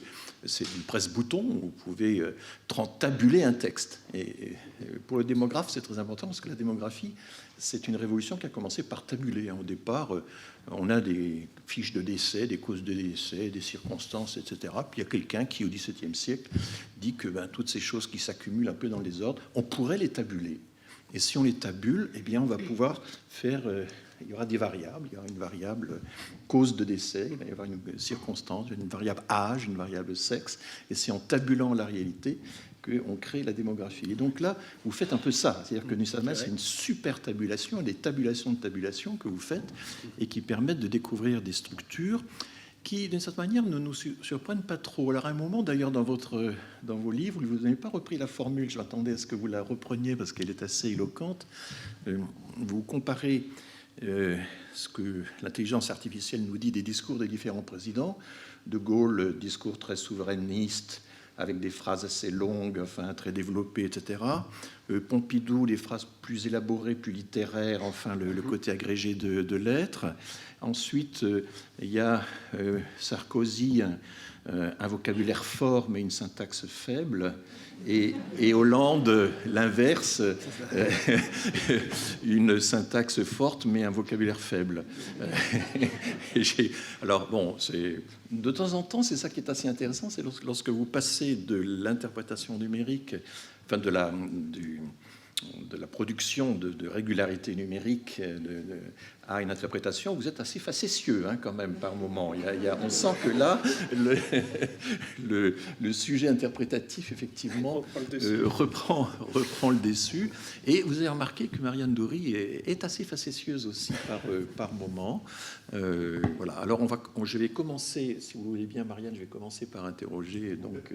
c'est du presse-bouton. Vous pouvez tabuler un texte. Et pour le démographe, c'est très important parce que la démographie, c'est une révolution qui a commencé par tabuler. Au départ, on a des fiches de décès, des causes de décès, des circonstances, etc. Puis il y a quelqu'un qui, au XVIIe siècle, dit que toutes ces choses qui s'accumulent un peu dans le désordre, on pourrait les tabuler. Et si on les tabule, eh bien, on va pouvoir faire... il y aura des variables. Il y aura une variable cause de décès, il va y avoir une circonstance, une variable âge, une variable sexe. Et c'est en tabulant la réalité qu'on crée la démographie. Et donc là, vous faites un peu ça. C'est-à-dire que Nussama, c'est une super tabulation, des tabulations de tabulation que vous faites et qui permettent de découvrir des structures qui, d'une certaine manière, ne nous surprennent pas trop. Alors, à un moment, d'ailleurs, dans vos livres, vous n'avez pas repris la formule. Je m'attendais à ce que vous la repreniez parce qu'elle est assez éloquente. Vous comparez ce que l'intelligence artificielle nous dit des discours des différents présidents. De Gaulle, discours très souverainiste, avec des phrases assez longues, enfin très développées, etc. Pompidou, des phrases plus élaborées, plus littéraires, enfin le côté agrégé de lettres. Ensuite, il y a Sarkozy, un vocabulaire fort mais une syntaxe faible, et Hollande, l'inverse, une syntaxe forte mais un vocabulaire faible. Alors bon, de temps en temps, c'est ça qui est assez intéressant, c'est lorsque vous passez de l'interprétation numérique, enfin de la production de régularité numérique à une interprétation, vous êtes assez facétieux quand même par moment. On sent que là, le sujet interprétatif, effectivement, reprend le dessus. Et vous avez remarqué que Marianne Dory est assez facétieuse aussi par moment. Voilà. Alors, je vais commencer, si vous voulez bien, Marianne, je vais commencer par interroger donc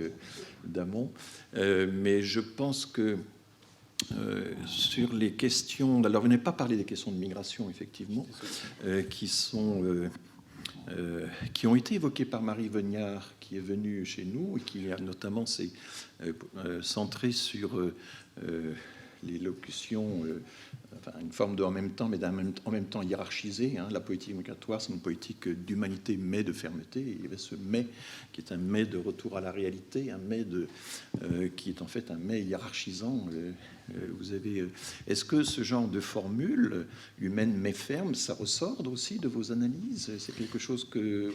Damon. Mais je pense que sur les questions... Alors, vous n'avez pas parlé des questions de migration, effectivement, qui ont été évoquées par Marie Veniard, qui est venue chez nous, et qui a notamment s'est centrée sur l'élocution, enfin, une forme de en même temps, mais en même temps hiérarchisée. La politique migratoire, c'est une politique d'humanité, mais de fermeté. Et il y avait ce mais, qui est un mais de retour à la réalité, un mais qui est en fait un mais hiérarchisant. Est-ce que ce genre de formule humaine mais ferme, ça ressort aussi de vos analyses? C'est quelque chose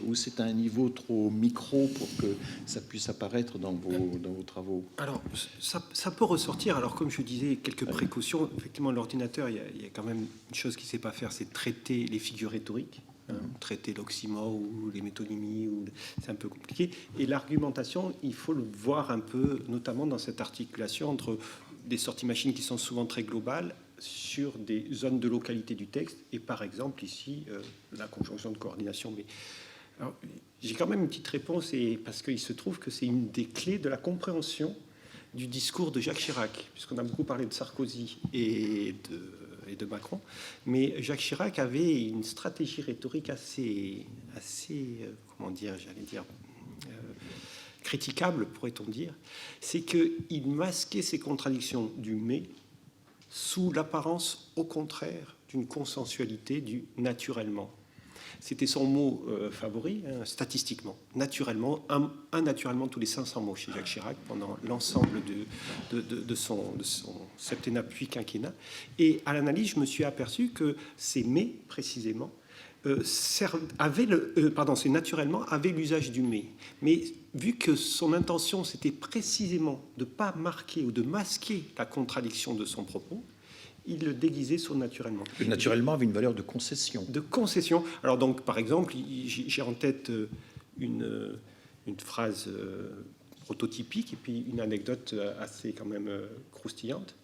où c'est à un niveau trop micro pour que ça puisse apparaître dans vos travaux? Alors, ça peut ressortir. Alors, comme je disais, quelques précautions. Effectivement, l'ordinateur, il y a quand même une chose qu'il ne sait pas faire, c'est traiter les figures rhétoriques. Traiter l'oxymore ou les métonymies, c'est un peu compliqué. Et l'argumentation, il faut le voir un peu, notamment dans cette articulation entre des sorties machines qui sont souvent très globales sur des zones de localité du texte, et par exemple ici la conjonction de coordination. Mais Alors, j'ai quand même une petite réponse, parce qu'il se trouve que c'est une des clés de la compréhension du discours de Jacques Chirac, puisqu'on a beaucoup parlé de Sarkozy et de Macron, mais Jacques Chirac avait une stratégie rhétorique assez comment dire, j'allais dire, critiquable, pourrait-on dire, c'est qu'il masquait ses contradictions du « mais » sous l'apparence, au contraire, d'une consensualité, du « naturellement ». C'était son mot favori, statistiquement. Naturellement, un naturellement tous les 500 mots chez Jacques Chirac pendant l'ensemble de son septennat puis quinquennat. Et à l'analyse, je me suis aperçu que ces « mais », précisément, ces naturellement avaient l'usage du « mais ». Mais vu que son intention, c'était précisément de ne pas marquer ou de masquer la contradiction de son propos, il le déguisait sur naturellement. Le naturellement avait une valeur de concession. De concession. Alors donc, par exemple, j'ai en tête une phrase prototypique et puis une anecdote assez quand même croustillante.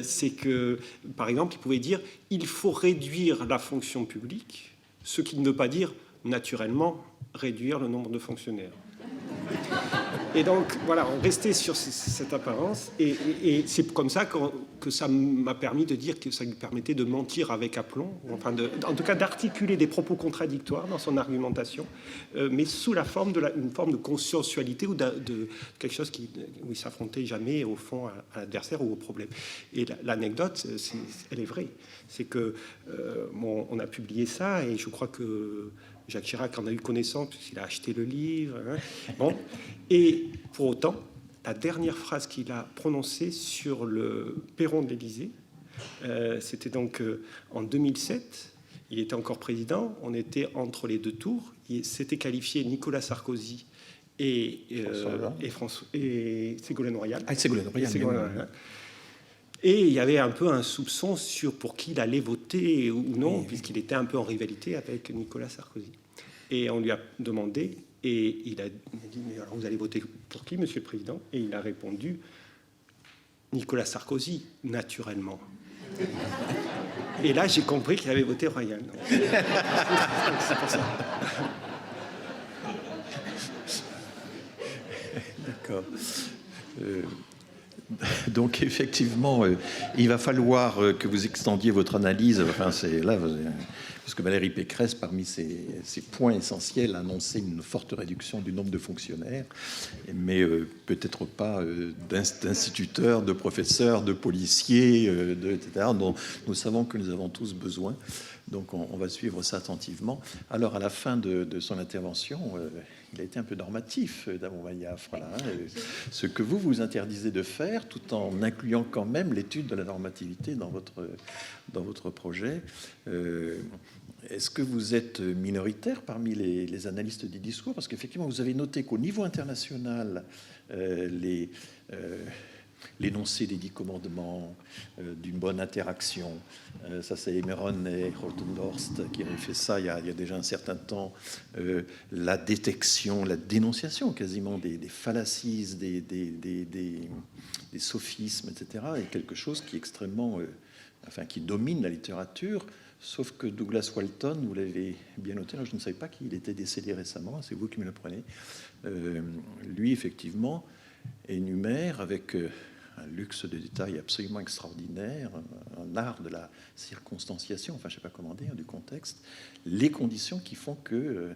C'est que, par exemple, il pouvait dire « il faut réduire la fonction publique », ce qui ne veut pas dire naturellement réduire le nombre de fonctionnaires. Et donc, voilà, on restait sur cette apparence. Et c'est comme ça que ça m'a permis de dire que ça lui permettait de mentir avec aplomb, enfin en tout cas d'articuler des propos contradictoires dans son argumentation, mais sous la forme une forme de consensualité ou de quelque chose où il s'affrontait jamais, au fond, à l'adversaire ou au problème. Et l'anecdote, elle est vraie. C'est que, on a publié ça, et je crois que Jacques Chirac en a eu connaissance puisqu'il a acheté le livre. Bon. Et pour autant, la dernière phrase qu'il a prononcée sur le perron de l'Élysée, c'était donc en 2007. Il était encore président. On était entre les deux tours. Il s'était qualifié Nicolas Sarkozy et Ségolène Royal. Ah, Ségolène Royal. Et il y avait un peu un soupçon sur pour qui il allait voter ou non, puisqu'il était un peu en rivalité avec Nicolas Sarkozy. Et on lui a demandé, et il a dit « Mais alors vous allez voter pour qui, Monsieur le Président ?» Et il a répondu « Nicolas Sarkozy, naturellement. » Et là, j'ai compris qu'il avait voté Royal. C'est pour ça. D'accord. Donc effectivement, il va falloir que vous extendiez votre analyse. Enfin, c'est là, parce que Valérie Pécresse, parmi ses points essentiels, a annoncé une forte réduction du nombre de fonctionnaires, mais peut-être pas d'instituteurs, de professeurs, de policiers, etc., dont nous savons que nous avons tous besoin. Donc on va suivre ça attentivement. Alors à la fin de son intervention, il a été un peu normatif, Damon Mayaf, voilà, ce que vous interdisez de faire, tout en incluant quand même l'étude de la normativité dans votre projet. Est-ce que vous êtes minoritaire parmi les analystes du discours? Parce qu'effectivement, vous avez noté qu'au niveau international, l'énoncé des 10 commandements, d'une bonne interaction. Ça, c'est Emeron et Holtendorst qui avaient fait ça il y a déjà un certain temps. La détection, la dénonciation quasiment des fallacies, des sophismes, etc. est quelque chose qui est extrêmement... qui domine la littérature. Sauf que Douglas Walton, vous l'avez bien noté, je ne savais pas qu'il était décédé récemment, c'est vous qui me l'apprenez. Lui, effectivement, énumère avec un luxe de détail absolument extraordinaire, un art de la circonstanciation, enfin je ne sais pas comment dire, du contexte, les conditions qui font que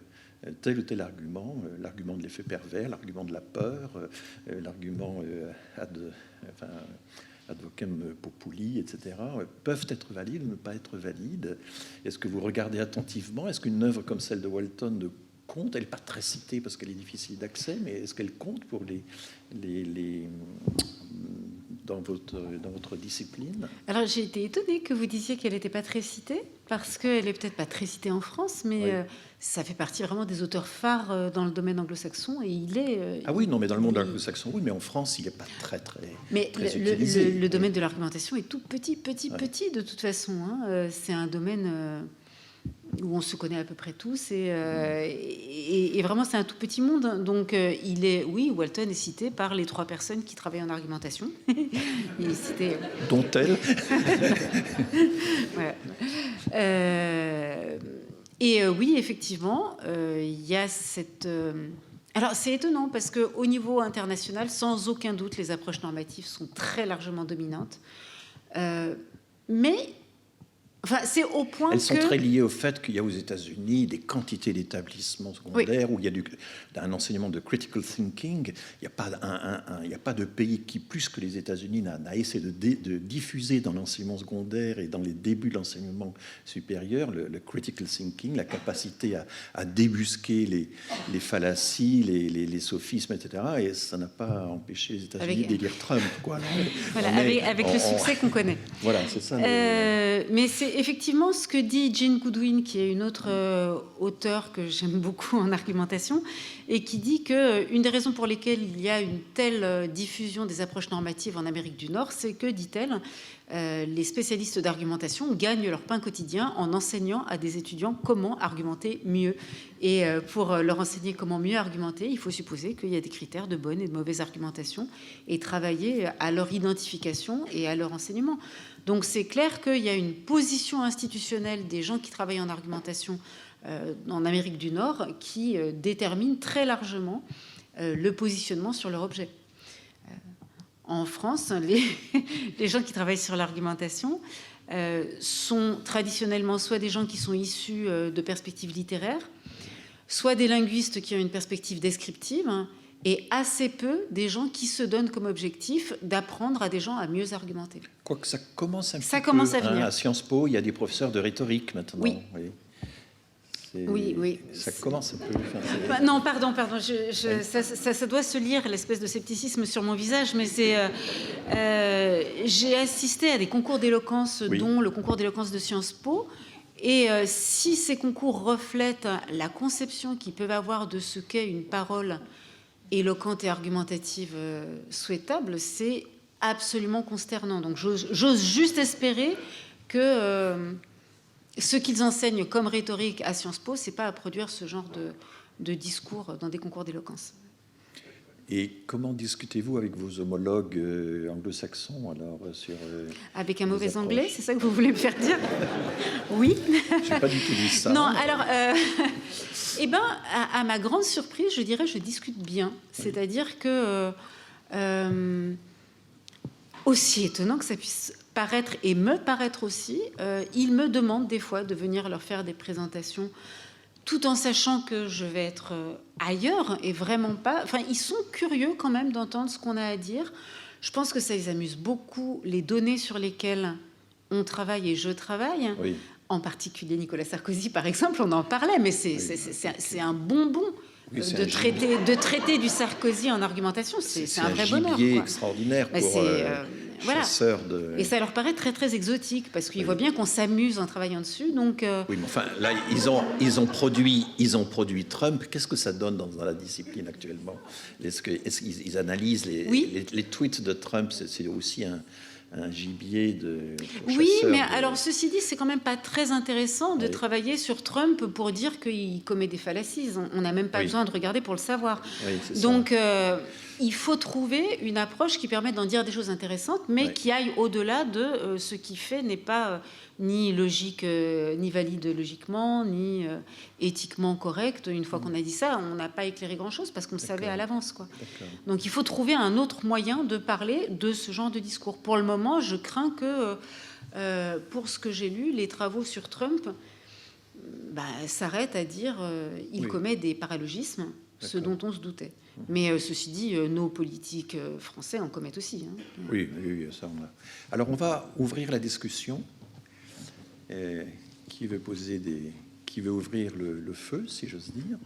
tel ou tel argument, l'argument de l'effet pervers, l'argument de la peur, l'argument ad vocem populi, etc., peuvent être valides ou ne pas être valides. Est-ce que vous regardez attentivement? Est-ce qu'une œuvre comme celle de Walton compte? Elle n'est pas très citée parce qu'elle est difficile d'accès, mais est-ce qu'elle compte pour dans votre discipline? Alors, j'ai été étonnée que vous disiez qu'elle n'était pas très citée, parce qu'elle n'est peut-être pas très citée en France, mais ça fait partie vraiment des auteurs phares dans le domaine anglo-saxon, et il est... Ah oui, non, mais dans le monde anglo-saxon, oui, mais en France, il n'est pas très utilisé. Le domaine de l'argumentation est tout petit de toute façon. Hein. C'est un domaine... où on se connaît à peu près tous, et vraiment c'est un tout petit monde. Donc Walton est cité par les 3 personnes qui travaillent en argumentation. Il est cité... Dont elle. Voilà. Et oui, effectivement, il y a cette... Alors, c'est étonnant parce qu'au niveau international, sans aucun doute, les approches normatives sont très largement dominantes. Mais... Enfin, c'est au point Elles sont très liées au fait qu'il y a aux États-Unis des quantités d'établissements secondaires où il y a un enseignement de critical thinking. Il n'y a pas de pays qui, plus que les États-Unis, n'a essayé de diffuser dans l'enseignement secondaire et dans les débuts de l'enseignement supérieur le critical thinking, la capacité à débusquer les fallacies, les sophismes, etc. Et ça n'a pas empêché les États-Unis d'élire Trump, quoi. Voilà, avec le succès qu'on connaît. Voilà, c'est ça. Mais c'est effectivement ce que dit Jane Goodwin, qui est une autre auteure que j'aime beaucoup en argumentation, et qui dit qu'une des raisons pour lesquelles il y a une telle diffusion des approches normatives en Amérique du Nord, c'est que, dit-elle, les spécialistes d'argumentation gagnent leur pain quotidien en enseignant à des étudiants comment argumenter mieux. Et pour leur enseigner comment mieux argumenter, il faut supposer qu'il y a des critères de bonne et de mauvaise argumentation et travailler à leur identification et à leur enseignement. Donc c'est clair qu'il y a une position institutionnelle des gens qui travaillent en argumentation en Amérique du Nord qui détermine très largement le positionnement sur leur objet. En France, les gens qui travaillent sur l'argumentation sont traditionnellement soit des gens qui sont issus de perspectives littéraires, soit des linguistes qui ont une perspective descriptive, et assez peu des gens qui se donnent comme objectif d'apprendre à des gens à mieux argumenter. Quoique ça commence un ça petit commence peu, à venir. À Sciences Po, il y a des professeurs de rhétorique maintenant. Oui. Oui. Ça commence un peu. Non, pardon. Ça doit se lire, l'espèce de scepticisme sur mon visage, mais j'ai assisté à des concours d'éloquence, dont le concours d'éloquence de Sciences Po. Et si ces concours reflètent la conception qu'ils peuvent avoir de ce qu'est une parole éloquente et argumentative souhaitable, c'est absolument consternant. Donc j'ose juste espérer que ce qu'ils enseignent comme rhétorique à Sciences Po, c'est pas à produire ce genre de discours dans des concours d'éloquence. Et comment discutez-vous avec vos homologues anglo-saxons alors sur avec un mauvais anglais, c'est ça que vous voulez me faire dire? Oui. Je n'ai pas du tout dit ça. Non, alors, eh ben, à ma grande surprise, je dirais, je discute bien. C'est-à-dire que, aussi étonnant que ça puisse paraître et me paraître aussi, ils me demandent des fois de venir leur faire des présentations tout en sachant que je vais être ailleurs et vraiment pas... Enfin, ils sont curieux quand même d'entendre ce qu'on a à dire. Je pense que ça les amuse beaucoup, les données sur lesquelles on travaille et je travaille. Oui. En particulier Nicolas Sarkozy, par exemple, on en parlait, mais c'est un bonbon de traiter du Sarkozy en argumentation. C'est un vrai bonheur. C'est un gibier extraordinaire pour... Voilà. De... Et ça leur paraît très très exotique parce qu'ils voient bien qu'on s'amuse en travaillant dessus. Donc oui, mais enfin là ils ont produit Trump. Qu'est-ce que ça donne dans la discipline actuellement? Est-ce qu'ils analysent les tweets de Trump? C'est aussi un gibier de... Oui, mais alors ceci dit, c'est quand même pas très intéressant de travailler sur Trump pour dire qu'il commet des fallacies. On n'a même pas besoin de regarder pour le savoir. Oui, donc il faut trouver une approche qui permette d'en dire des choses intéressantes, mais qui aille au-delà de ce qu'il fait n'est pas ni logique, ni valide logiquement, ni éthiquement correct. Une fois qu'on a dit ça, on n'a pas éclairé grand-chose parce qu'on le savait à l'avance, quoi. Donc il faut trouver un autre moyen de parler de ce genre de discours. Pour le moment, je crains que, pour ce que j'ai lu, les travaux sur Trump s'arrêtent à dire il commet des paralogismes, ce dont on se doutait. Mais ceci dit, nos politiques français en commettent aussi. Hein. Oui, ça on a. Alors on va ouvrir la discussion. Qui veut ouvrir le feu, si j'ose dire?